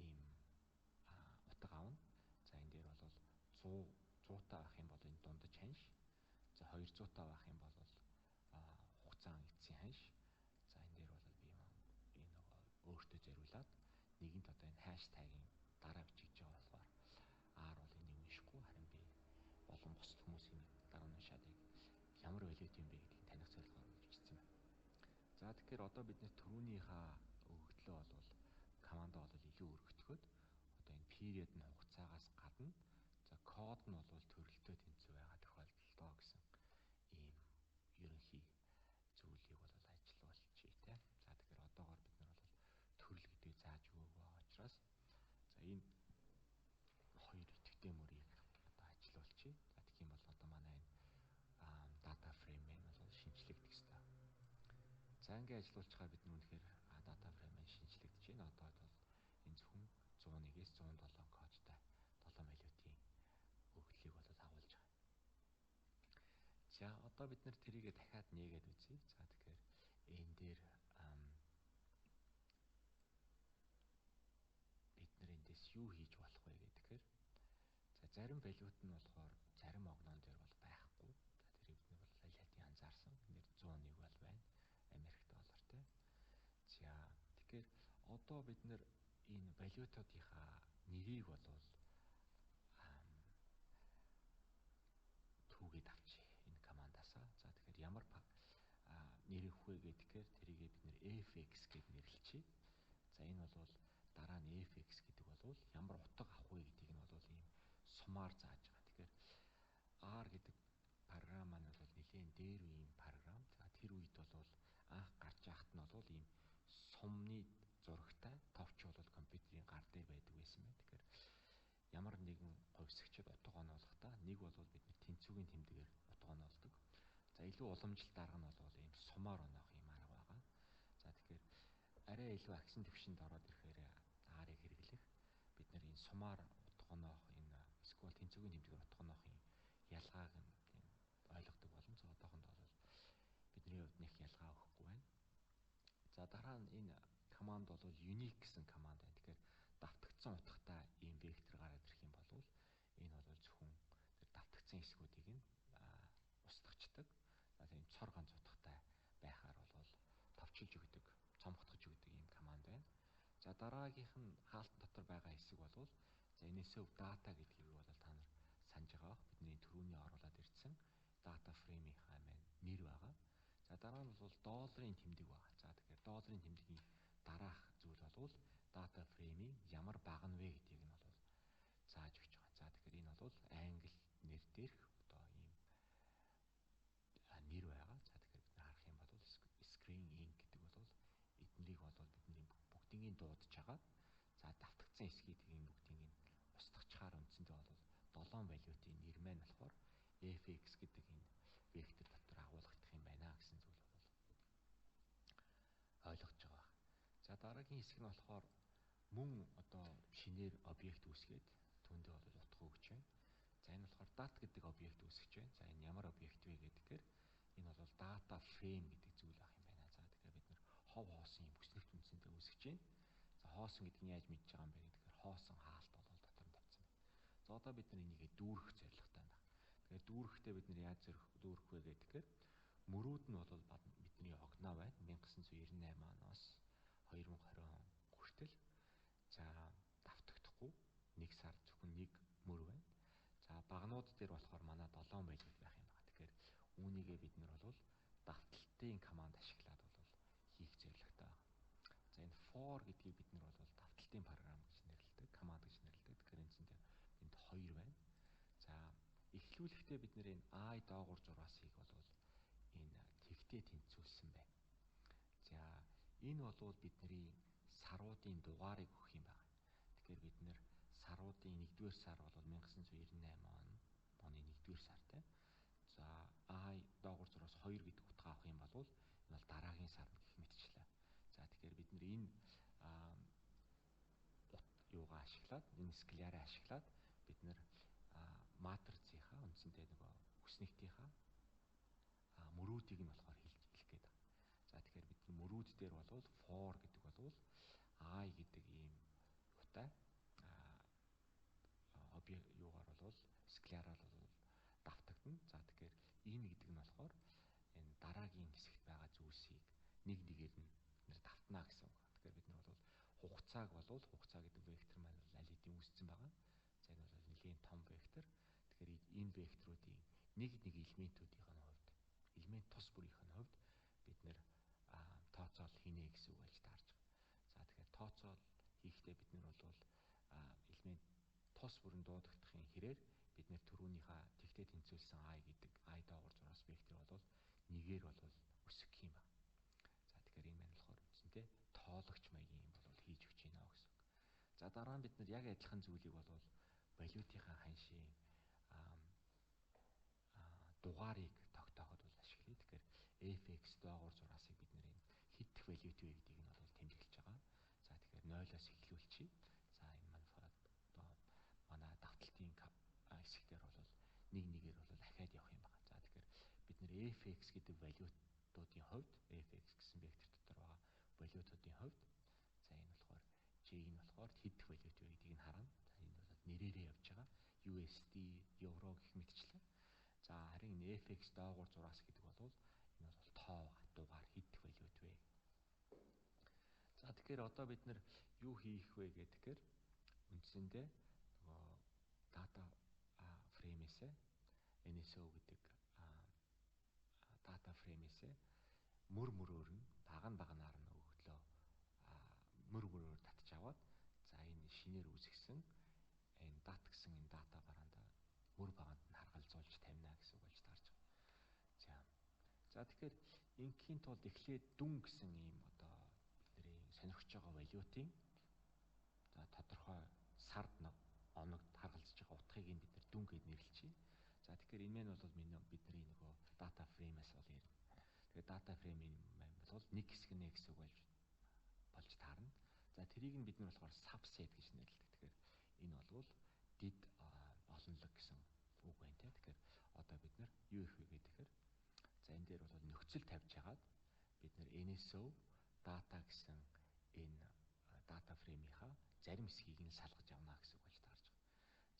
ийм утга аавна. За энэ дээр бол 100 та авах юм бол энэ дундаж ханш. За 200 та авах юм бол хугацаан эцсийн ханш. За энэ дээр бол би энэ өөртөө зориулаад нэгэнт одоо энэ хаштагийн дараа бичиж байгаа болохоор R бол энийг уншихгүй харин би болон бусад хүмүүсийн дараа нь уншаад ямар валют юм бэ гэдгийг таних зорилгоор бичсэн байна. За тэгэхээр одоо бид нэр түрүүнийхээ өгөгдлөө бол командаа бол илүү өргөтгөхөд одоо энэ period нь хугацаагаас гадна за код нь бол төрөлтөө тэнцүү байгаа тохиолдолдоо гэсэн ийм ерөнхий зүйлийг бол ажилуулчихъя те. За тэгэхээр одоогоор бид нар бол төрөл гэдгийг зааж өгөөг байгаа учраас за энэ хоёр идэвхтэй мөрийг одоо ажилуулчихъя. За тэгэх юм бол одоо манай энэ дата фрейм нь бол шинжлэгдэх ёстой. За ингээ ажилуулчихаар бид нь үнэхээр дата фрейм нь шинжлэгдэж байна. Одоо бол энэ зөвхөн 101-ээс 107 кодтай 7 валютын өгдлийг бол агуулж байгаа. За одоо бид нэр тэрийгэ дахиад нээгээд үзье. За тэгэхээр энэ дээр бид нэр эндээс юу хийж болох вэ гэхээр за зарим валют нь болохоор зарим огноон дээр бол байхгүй. За тэрийг бид нар бол алиатын анзаарсан. Энд 101 бол байна. Америк доллартай. За тэгэхээр одоо бид нэр энэ валютуудынхаа нэрийг бол түүгээд авчи энэ командаасаа. За тэгэхээр ямар нэр өгөх вэ гэхээр тэрийг бид нэр FX гэж нэрлэлчихье. За энэ бол дараа нь FX гэдэг бол ямар утга авах вэ гэдгийг нь бол ийм сумаар зааж байгаа. Тэгэхээр R гэдэг програм маань бол нэлээд дээр үеийн програм. За тэр үед бол анх гарч яхад нь бол ийм сумны зурагтай товч бол компьютерийн гар дээр байдаг байсан байна. Тэгэхээр ямар нэгэн говьсгчд утга оноолождоо нэг бол бидний тэнцвүүгийн тэмдгээр утга оноолдог. За илүү уламжлалт дарга нь бол ийм сумаар оноох юм арга байгаа. За тэгэхээр арай илүү агсан төвшөнд ороод ирэхээр R-ыг хэрэглэх бид нар энэ сумаар утга оноох энэ эсвэл тэнцвүүгийн тэмдгээр утга оноохын ялгааг нь ойлгодог болон за одоохондоо бол бидний хувьд нэг ялгаа өгөхгүй байна. За дараа нь энэ команд бол unique гэсэн команд байна. Тэгэхээр давтагдсан утгатай ийм вектор гараад ирэх юм бол энэ бол зөвхөн тэр давтагдсан хэсгүүдийг нь устгачдаг. За тийм цор ганц утгатай байхаар бол товчилж өгдөг, цомготгож өгдөг ийм команд байна. За дараагийнх нь хаалтан дотор байгаа хэсэг бол за энэс өв дата гэдгийг бол та нар санаж байгаа бох. Бидний түрүүний оруулаад ирсэн дата фреймийнхаа маань нэр байгаа. За дараа нь бол долларын тэмдэг байгаа. За тэгэхээр долларын тэмдгийн дараах зүйл бол дата фреймийн ямар багна вэ гэдгийг нь бол зааж өгч байгаа. За тэгэхээр энэ бол англи нэр дээрх одоо ийм нэр байгаа. За тэгэхээр бид харах юм бол screen ink гэдэг бол эднийг бол бидний бүгднийг дуудаж байгаа. За давтагдсан хэсгийг бүгдийг устгачаар үндсэндээ бол 7 валютын нэр маань болохоор FX гэдэг энэ вектор дотор дараагийн хэсэг нь болохоор мөн одоо шинээр объект үүсгээд түүндээ бол утга өгч байна. За энэ болохоор data гэдэг объект үүсгэж байна. За энэ ямар объект вэ гэдгээр энэ бол data frame гэдэг зүйл ах юм байна. За тэгэхээр бид нэр хов хоосон юм бүснэгт үндсэндээ үүсгэж байна. За хоосон гэдэг нь яаж мэдж байгаа юм бэ гэхээр хоосон хаалт бол дотор нь тавьсан байна. За одоо бид нар энийг дүүрэх зорилготой байна. Тэгэхээр дүүрэхдээ бид нар яаж дүүрэх вэ гэхээр мөрүүд нь бол бидний огноо байна. 1998 оноос 2020 он хүртэл за давтагдахгүй нэг сар зөвхөн нэг мөр байна. За багнууд дээр болохоор манай 7 байлгад байх юм байна. Тэгэхээр үүнийгээ бид нар бол давталтын команд ашиглаад бол хийх зорилготой байна. За энэ for гэдгийг бид нар бол давталтын програм гэж нэрлэдэг, команд гэж нэрлэдэг. Тэгэхээр энд 2 байна. За эхлүүлэхдээ бид нэр энэ I доогуур зураасыг бол энэ тэгтээ тэнцвүүлсэн байна. За энэ бол бидний саруудын дугаарыг өгөх юм байна. Тэгэхээр бид нэр саруудын 1-р сар бол 1998 оны 1-р сартай. За I доогуур зураас 2 гэдэг утга авах юм бол энэ бол дараагийн сар гэх мэтчлээ. За тэгэхээр бид нэр энэ юугаа ашиглаад, энэ скаляраа ашиглаад бид нэр матрицынхаа үндсэндээ нөгөө хүснэгтийнхаа мөрүүдийг нь болохоор хэлэх гээд байна. За тэгэхээр бид мөрүүд дээр бол for гэдэг бол I гэдэг ийм юутай объект юугаар бол скаляраар бол давтагдана. За тэгэхээр энэ гэдэг нь болохоор энэ дараагийн хэсэгт байгаа зүйлсийг нэг нэгээр нь давтна гэсэн үг. Тэгэхээр бид нар бол хугацааг хугацаа гэдэг вектор маань бол аль хэдийн үүссэн байгаа. За энэ бол нэлийн том вектор. Тэгэхээр энэ векторуудын нэг элементүүдийн хувьд, элемент тус бүрийн хувьд бид нэр тооцоол хийнэ гэсэн үг болж таарж байгаа. За тэгэхээр тооцоол хийхдээ бид нар бол элемент тус бүрэн дуудагдахын хэрээр бид нэр түрүүнийхээ тэгтээ тэнцвүүлсэн I гэдэг I доогуур зураас вектор бол нэгээр бол өсгөх юм байна. За тэгэхээр энэ маань болохоор үндсэндээ тоологч маягийн юм бол хийж өгч байна гэсэн үг. За дараа нь бид нар яг адилхан зүйлийг бол валютынхаа ханшийн дугаарыг тогтооход бол ашиглая. Тэгэхээр fx доогуур зураасыг бид нэр хэд валют вэ гэдгийг нь бол тэмдэглэж байгаа. За тэгэхээр 0-оос эхлүүлчихье. За энэ маань одоо манай давталтын хэсгээр бол нэг нэгээр бол ахаад явах юм байна. За тэгэхээр бид нэр fx гэдэг валютуудын хувьд fx гэсэн вектор дотор байгаа валютуудын хувьд за энэ болохоор j нь болохоор хэд валют вэ гэдгийг нь харна. За энэ бол нэрээрээ явж байгаа. USD, евро гэх мэтчлэн. За харин fx доогуур зураас гэдэг бол энэ бол тоо дугаар хэд валют вэ. За тэгэхээр одоо бид нэр юу хийх вэ гэхээр үндсэндээ нөгөө data frame-ээс NSO гэдэг data frame-ээс мөрөөр нь багнаар нь өглөө мөрөөр татж аваад за энэ шинээр үүсгэсэн энэ data гэсэн энэ data бараанда мөр баганд нь харгалзуулж тавина гэсэн үг болж таарч байгаа. За тэгэхээр ингийн тулд эхлээд дүн гэсэн ийм одоо бидний сонирхож байгаа валютын за тодорхой сард оногт харгалзаж байгаа утгыг нь бид нар дүн гэд нэрлэчихье. За тэгэхээр энэ маань бол бидний нөгөө data frame-аас бол ярина. Тэгэхээр data frame-ийн маань бол нэг хэсэг нэ гэсэн үг болж таарна. За тэрийг нь бид нар болохоор subset гэж нэрлэдэг. Тэгэхээр энэ бол дид олонлог гэсэн үг байна те. Тэгэхээр одоо бид нар юу их вэ гэхээр за энэ дээр бол нөхцөл тавьж хагаад бид нар NSO data гэсэн энэ data frame-ийнхаа зарим хэсгийг нь салгаж авна гэсэн үг болж таарж байгаа.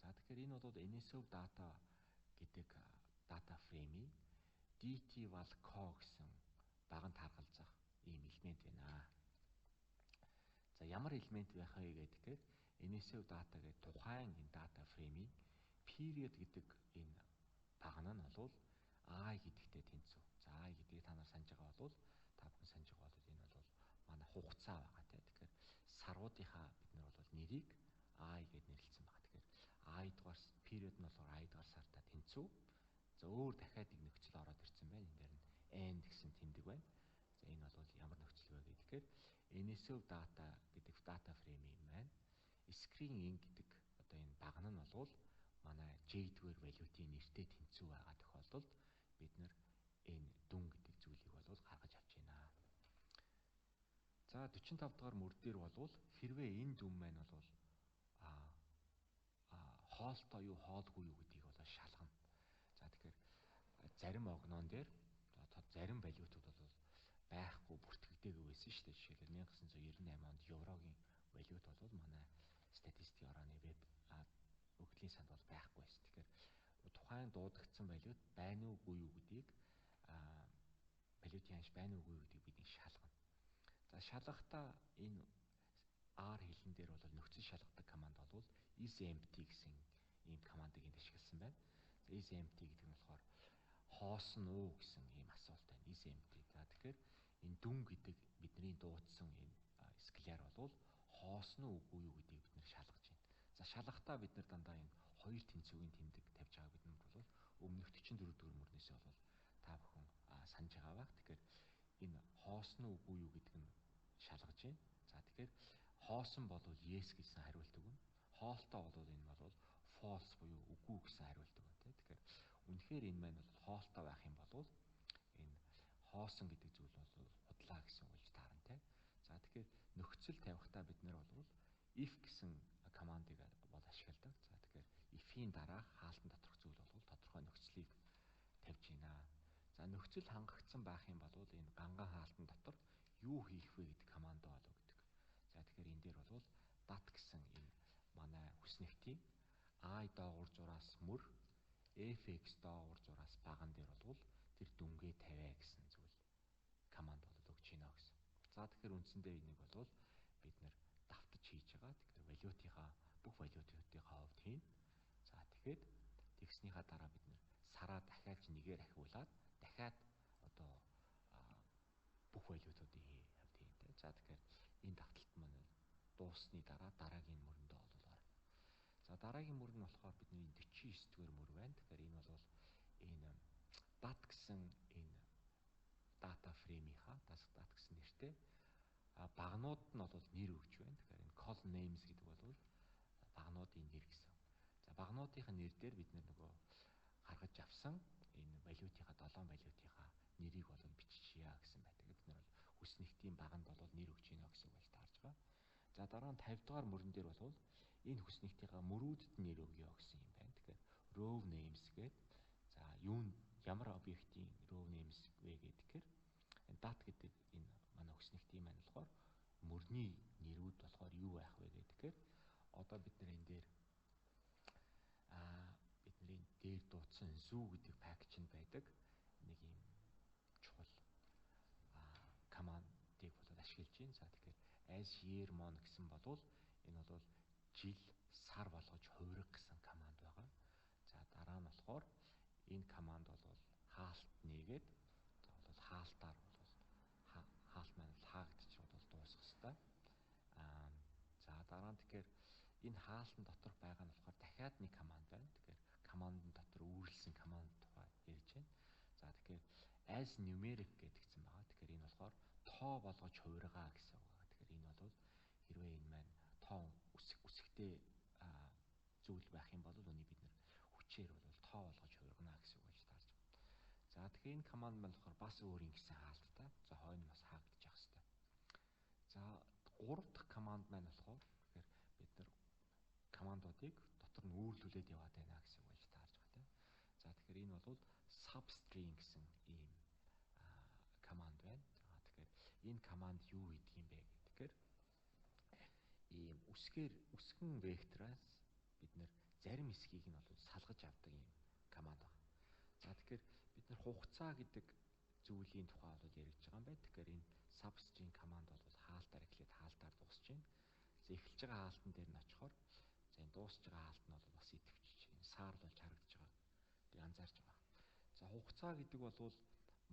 За тэгэхээр энэ бол NSO data гэдэг data frame-ийн DT val co гэсэн баганд харгалзах ийм элемент байна. За ямар элемент байх вэ гэхээр NSO data гэдэг тухайн энэ data frame-ийн period гэдэг энэ багна нь бол I гэдэгтэй тэнцүү. За I гэдгийг та нар санаж байгаа бол та бүхэн санаж байгаа бол энэ бол манай хугацаа байгаа тийм. Тэгэхээр саруудынхаа бид нар бол нэрийг I гэд нэрлэлсэн байгаа. Тэгэхээр I дугаар period нь болохоор I дугаар сартаа тэнцүү. За өөр дахиад нэг нөхцөл ороод ирсэн байна. Энэ дээр нь end гэсэн тэмдэг байна. За энэ бол ямар нөхцөл вэ гэхээр NSO data гэдэг data frame-ийн маань screen in гэдэг одоо энэ багна нь бол манай J-дгээр валютын нэртэй тэнцүү байгаа тохиолдолд бид нар энэ дүн гэдэг зүйлийг бол гаргаж авч байна. За За 45 дугаар мөр дээр болвол хэрвээ энэ дүн маань бол хоолтой юу хоолгүй юу гэдгийг бол шалгана. За тэгэхээр зарим огноон дээр зарим валютууд бол байхгүй бүртгэгдээгүй байсан шүү дээ. Жишээлбэл 1998 онд еврогийн валют бол манай статистикийн орооны веб өгөгдлийн санд бол байхгүй байсан. Тэгэхээр тухайн дуудагдсан валют байна уугүй юу гэдгийг валютын ханш байна уугүй юу гэдгийг бид шалгана. За шалгахдаа энэ R хэлэн дээр бол нөхцөл шалгадаг команд бол isEmpty гэсэн ийм командыг энд ашигласан байна. За isEmpty гэдэг нь болохоор хоосон уу гэсэн ийм асуулт байна. isEmpty. За тэгэхээр энэ дүн гэдэг бидний дуудсан энэ скляр бол хоосон уу үгүй юу гэдгийг бид нэр шалгаж байна. За шалгахдаа бид нар дандаа энэ хоёр тэнцвүүгийн тэмдэг тавьж байгаа бид нар бол өмнөх 44 дугаар мөрнөөсөө бол та бүхэн санаж байгаа бах. Тэгэхээр энэ хоосон уу үгүй юу гэдэг нь шалгаж байна. За тэгэхээр хоосон бол yes гэсэн хариулт өгнө. Хоолтой бол энэ бол false буюу үгүй гэсэн хариулт өгнө. Тэгэхээр үнэхээр энэ маань бол хоолтой байх юм бол энэ хоосон гэдэг зүйл бол худлаа гэсэн үг болж таарна те. За тэгэхээр нөхцөл тавихтаа бид нэр бол if гэсэн командыг бол ашигладаг. За тэгэхээр if-ийн дараа хаалтан доторх зүйл бол тодорхой нөхцөлийг тавьж байна. За нөхцөл хангагдсан байх юм бол энэ ганган хаалтан дотор юу хийх вэ гэдэг команд болоо гэдэг. За тэгэхээр энэ дээр бол dat гэсэн энэ манай хүснэгтийн I доогуур зураас мөр fx доогуур зураас баган дээр бол тэр дүнгээ тавиа гэсэн зүйл команд бол өгч гинэ гэсэн. За тэгэхээр үндсэндээ энийг бол бид нэр давтаж хийж байгаа. Тэгэхээр валютынхаа бүх валютуудынхаа хувьд хийн. За тэгэхээр тэгснийхаа дараа бид нэр сараа дахиад нэгээр ахиулаад дахиад одоо бүх валютуудын хувьд хийн. За тэгэхээр энэ давталт маань дуусны дараа дараагийн мөрөндөө болоо. За дараагийн мөр нь болохоор бидний 49 дугаар мөр байна. Тэгэхээр энэ бол энэ dat гэсэн энэ data frame-ийнхаа dat гэсэн нэртэй багнууд нь бол нэр өгч байна. Тэгэхээр энэ column names гэдэг бол багнуудын нэр гэсэн. За багнуудынхаа нэр дээр бид нөгөө гаргаж авсан энэ валютынхаа 7 валютынхаа нэрийг бол биччихье гэсэн байдаг. Бид нар бол хүснэгтийн баганд бол нэр өгч гинэ гэсэн үг болж таарж байгаа. За дараа нь 50 дугаар мөрөн дээр бол энэ хүснэгтийнхаа мөрүүдэд нэр өгье гэсэн юм байна. Тэгэхээр row names гэдэг. За ямар объектийн row names вэ гэхээр энэ dat гэдэг энэ манай хүснэгтийн маань болохоор мөрний нэрүүд болохоор юу байх вэ гэхээр одоо бид нар энэ дээр бидний дээр дуудсан zoo гэдэг package-д байдаг нэг юм чухал командыг бол ашиглаж байна. За тэгэхээр as year mon гэсэн болвол энэ бол жил сар болгож хувирах гэсэн команд байгаа. За дараа нь болохоор энэ команд бол хаалт нээгээд за бол хаалтаар бол хаалт маань хаагдчих бол дуусах хэвээр. За дараа нь тэгэхээр энэ хаалтан дотор байгаа нь болохоор дахиад нэг команд байна. Тэгэхээр командын дотор үүрлсэн команд тухай ярьж байна. За тэгэхээр as numeric гэдгийгсэн байгаа. Тэгэхээр энэ болохоор тоо болгож хувиргаа гэсэн үг. Тэгэхээр энэ бол хэрвээ энэ маань тоо үсэгтэй зүйл байх юм бол үнийг бид нэр хүчээр бол тоо болгож хувиргана гэсэн үг болж таарч байна. За тэгэхээр энэ команд маань болохоор бас өөр ингэсэн хаалттай. За хойно бас хаагдчих хэвээр. За 3 дахь команд маань болохоор тэгэхээр бид нар командуудыг дотор нь үүрлүүлээд яваад байна гэсэн үг болж таарж байгаа тийм. За тэгэхээр энэ бол substring гэсэн ийм команд байна. За тэгэхээр энэ команд юу гэдэг юм бэ гэхээр ийм үсгэн вектороос бид нэр зарим хэсгийг нь бол салгаж авдаг юм команд байна. За тэгэхээр бид нар хугацаа гэдэг зүйлийн тухай бол яригдж байгаа юм байна. Тэгэхээр энэ substring команд бол хаалтаар эхлээд хаалтаар дуусч байна. За эхэлж байгаа хаалтан дээр нь очихоор за энэ дуусж байгаа хаалт нь бол бас идэвчж энэ саар болж харагдаж байгаа. Тэг анзаарч байгаа. За хугацаа гэдэг бол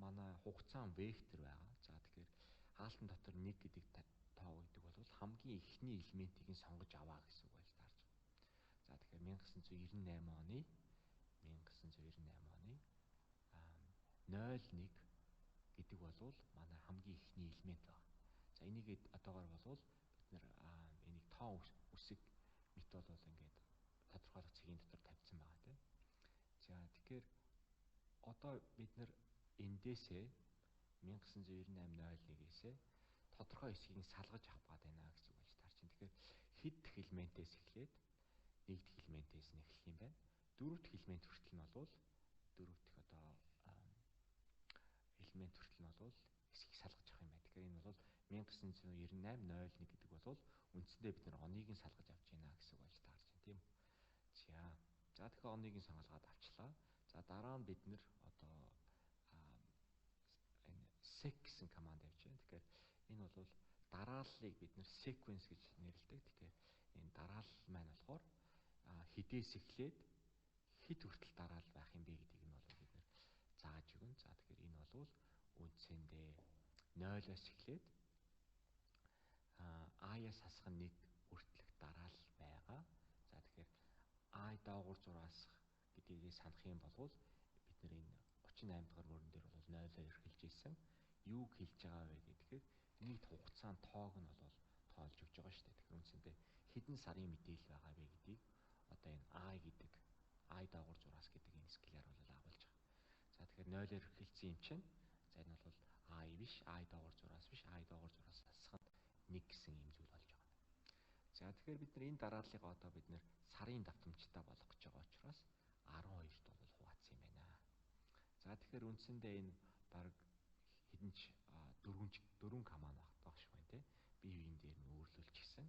манай хугацаа вектор байгаа. За тэгэхээр хаалтан дотор 1 гэдэг тоо гэдэг бол хамгийн эхний элементийг нь сонгож аваа гэсэн үг болж таарч байна. За тэгэхээр 1998 оны 01 гэдэг бол манай хамгийн эхний элемент байна. За энийг одоогоор бол бид нэр энийг тоо үсэг бит бол ингээд тодорхойлох цэгийн дотор тавьсан байгаа тийм. За тэгэхээр одоо бид нэр эндээсээ 1998-01-ээс тодорхой хэсгийг салгаж авах гээд байна гэсэн үг болж таарч байна. Тэгэхээр хэд дэх элементээс эхлээд нэг дэх элементээс нь эхлэх юм байна. Дөрөв дэх элемент хүртэл нь бол дөрөв дэх элемент хүртэл нь бол хэсгийг салгаж авах юм байна. Тэгэхээр энэ бол 1998-01 гэдэг бол үндсэндээ бид нар оныг нь салгаж авч байна гэсэн үг болж таарч байна, тийм үү? За тэгэхээр оныг нь сонголгоод авчлаа. За дараа нь бид нэр энэ sec гэсэн команд явж байна. Тэгэхээр энэ бол дарааллыг бид нэр sequence гэж нэрлэдэг. Тэгэхээр энэ дараалал маань болохоор хэдээс эхлээд хэд хүртэл дараалал байх юм бэ гэдгийг нь бол бид нэр зааж өгнө. За тэгэхээр энэ бол үндсэндээ 0-оос эхлээд i-аас хасах 1 хүртэлх дараалал байгаа. За тэгэхээр i доогуур зураас гэдгийг санах юм бол бид нэр энэ 38 дахь мөрөн дээр бол 0-оор эрхэлж ийсэн. Юуг хэлж байгаа вэ гэхээр нийт хугацаанд тоог нь бол тоолж өгч байгаа шүү дээ. Тэгэхээр үндсэндээ хэдэн сарын мэдээлэл байгаа вэ гэдгийг одоо энэ i гэдэг i доогуур зураас гэдэг энэ скелээр бол агуулж байгаа. За тэгэхээр 0-оор эрхэлсэн юм чинь за энэ бол i биш, i доогуур зураас биш, i доогуур зураас хасахад 1 гэсэн юм зүйл болж байгаа. За тэгэхээр бид нар энэ дарааллыг одоо бид нар сарын давтамжтай болгох гэж байгаа учраас 12-т бол хуваацсан юм байна. За тэгэхээр үндсэндээ энэ баг хэдэнч 4 команд багтаах шиг байна те. Бие биен дээр нь өөрлөлж гисэн.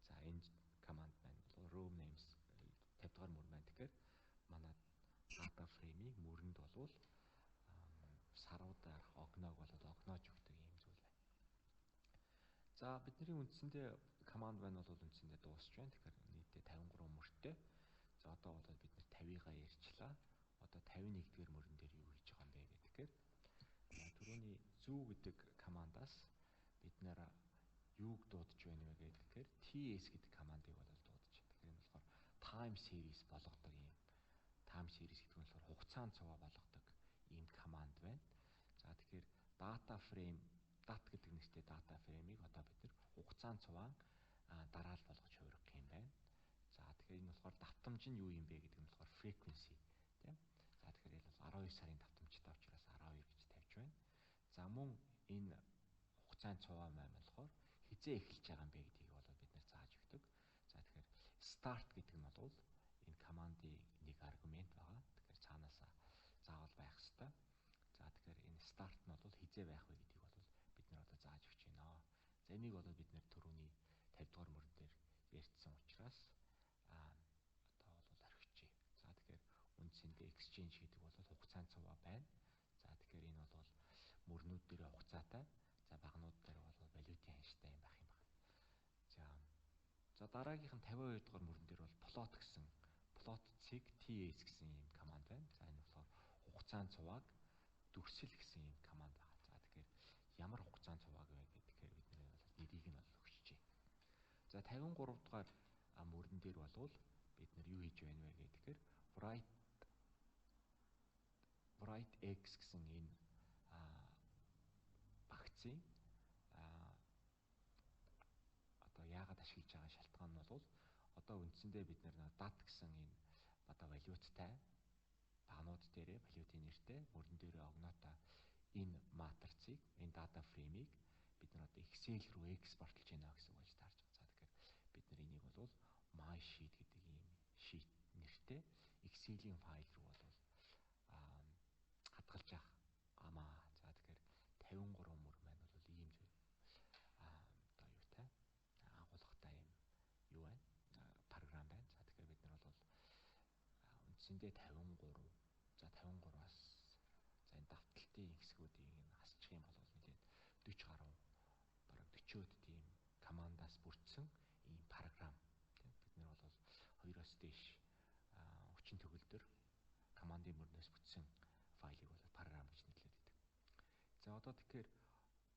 За энэ команд маань бол row names 50 дахь мөр байна. Тэгэхээр манай data frame-ийг мөрөнд болвол саруудаар огноог болоод огноож өгдөг юм зүйл байна. За бидний үндсэндээ команд байна бол үндсэндээ дуусч байна. Тэгэхээр нийтдээ 53 мөртэй. За одоо бол бид нэр 50-ыг ярьчлаа. Одоо 51-р мөрөн дээр юу хийж байгаа юм бэ гэхээр түрүүний зөв гэдэг командаас бид нэр юуг дуудаж байна вэ гэхээр TS гэдэг командыг бол дуудаж. Тэгэхээр энэ болохоор time series болгодог юм. Time series гэдэг нь болохоор хугацаанд цуваа болгодог ийм команд байна. За тэгэхээр data frame гэдэг нэртэй data frame-ийг одоо бид нэр хугацаанд цуваан дараалал болгож хувиргах юм байна. За тэгэхээр энэ болохоор давтамж нь юу юм бэ гэдэг нь болохоор frequency тийм. За тэгэхээр энэ бол 12 сарын давтамжтай учраас 12 гэж тавьж байна. За мөн энэ хугацаанд цуваа маань болохоор хизээ эхэлж байгаа юм бэ гэдгийг бол бид нэр зааж өгдөг. За тэгэхээр start гэдэг нь бол энэ командын нэг аргумент байгаа. Тэгэхээр цаанаасаа заавал байх ёстой. За тэгэхээр энэ start нь бол хизээ байх вэ гэдгийг бол бид нэр одоо зааж өгч байна. За энийг бол бид нэр түрүүний 50 дугаар мөрөн дээр ярьсан учраас одоо бол орхичих. За тэгэхээр үндсэндээ exchange гэдэг бол хугацаанд цуваа байна. За тэгэхээр энэ бол мөрнүүд дээр хугацаатай. За багнууд дээр бол валютын ханштай юм байх юм байна. За дараагийнх нь 52 дугаар мөрөн дээр бол plot гэсэн plot sig ts гэсэн юм команд байна. За энэ болохоор хугацаанд цувааг дүрсэл гэсэн юм команд байна. За тэгэхээр ямар хугацаанд цувааг вэ гэхээр бид нэрийг нь бол өгчжээ. За 53 дугаар мөрөн дээр бол бид нар юу хийж байна вэ гэхээр write x гэсэн энэ багцын одоо яагаад ашиглаж байгаа шалтгаан нь бол одоо үндсэндээ бид нэр dat гэсэн энэ одоо валюттай багнууд дээрээ валютын нэртэй мөрөн дээрээ огноотой энэ матрицыг энэ data frame-ийг бид нар одоо Excel руу экспортлж байна гэсэн үг болж таарч байгаа. За тэгэхээр бид нар энийг бол my sheet гэдэг ийм sheet нэртэй Excel-ийн файл руу бол хадгалж авах амаа. За тэгэхээр 53 мөр маань бол ийм зүйл одоо юутай агуулгатай юм юу байна? Програм байна. За тэгэхээр бид нар бол үндсэндээ 53. За 53-аас за энэ давталтын хэсгүүдийг хасчих юм бол нэлээд 40 гаруй бараг 40-од тийм командаас бүрдсэн ийм програм. Бид нар бол 2-оос дээш хүчин төгөлдөр командын мөрнөөс бүтсэн файлыг бол програм гэж нэрлэдэг. За одоо тэгэхээр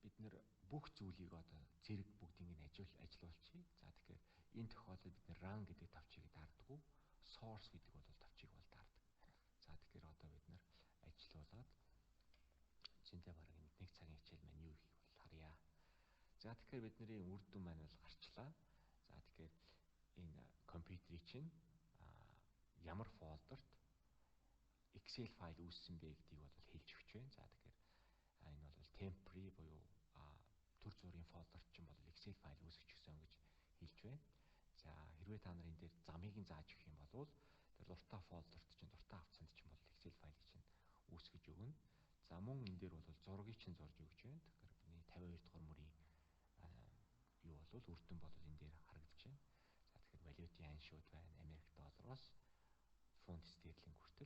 бид нэр бүх зүйлийг одоо зэрэг бүгдийг нь ажилуулчихъя. За тэгэхээр энэ тохиолдолд бид нэр run гэдэг тавчийг дарддаг. Source гэдэг бол тавчийг бол дарддаг. За тэгэхээр одоо бид нэр ажилуулад зинтэй бараг нэг цагийн хичээл маань юу хийх вэ харъя. За тэгэхээр бидний үр дүн маань бол гарчлаа. За тэгэхээр энэ компьютерийн чинь ямар фолдерт Excel файл үүссэн бэ гэдгийг бол хэлж өгч байна. За тэгэхээр энэ бол temporary буюу төр зүрийн фолдер хэрвээ та нар энэ дээр замыг нь зааж өгөх юм бол тэр дуртай фолдерт чинь дуртай хавцанд чинь бол Excel файлыг чинь үүсгэж өгнө. За мөн энэ дээр бол зургийг чинь зурж өгч байна. Тэгэхээр миний 52 дугаар мөрийн юу бол үр дүн бол энэ дээр харагдаж байна. За тэгэхээр валютын аншууд байна. Америк доллароос фунт стерлинг хүртэл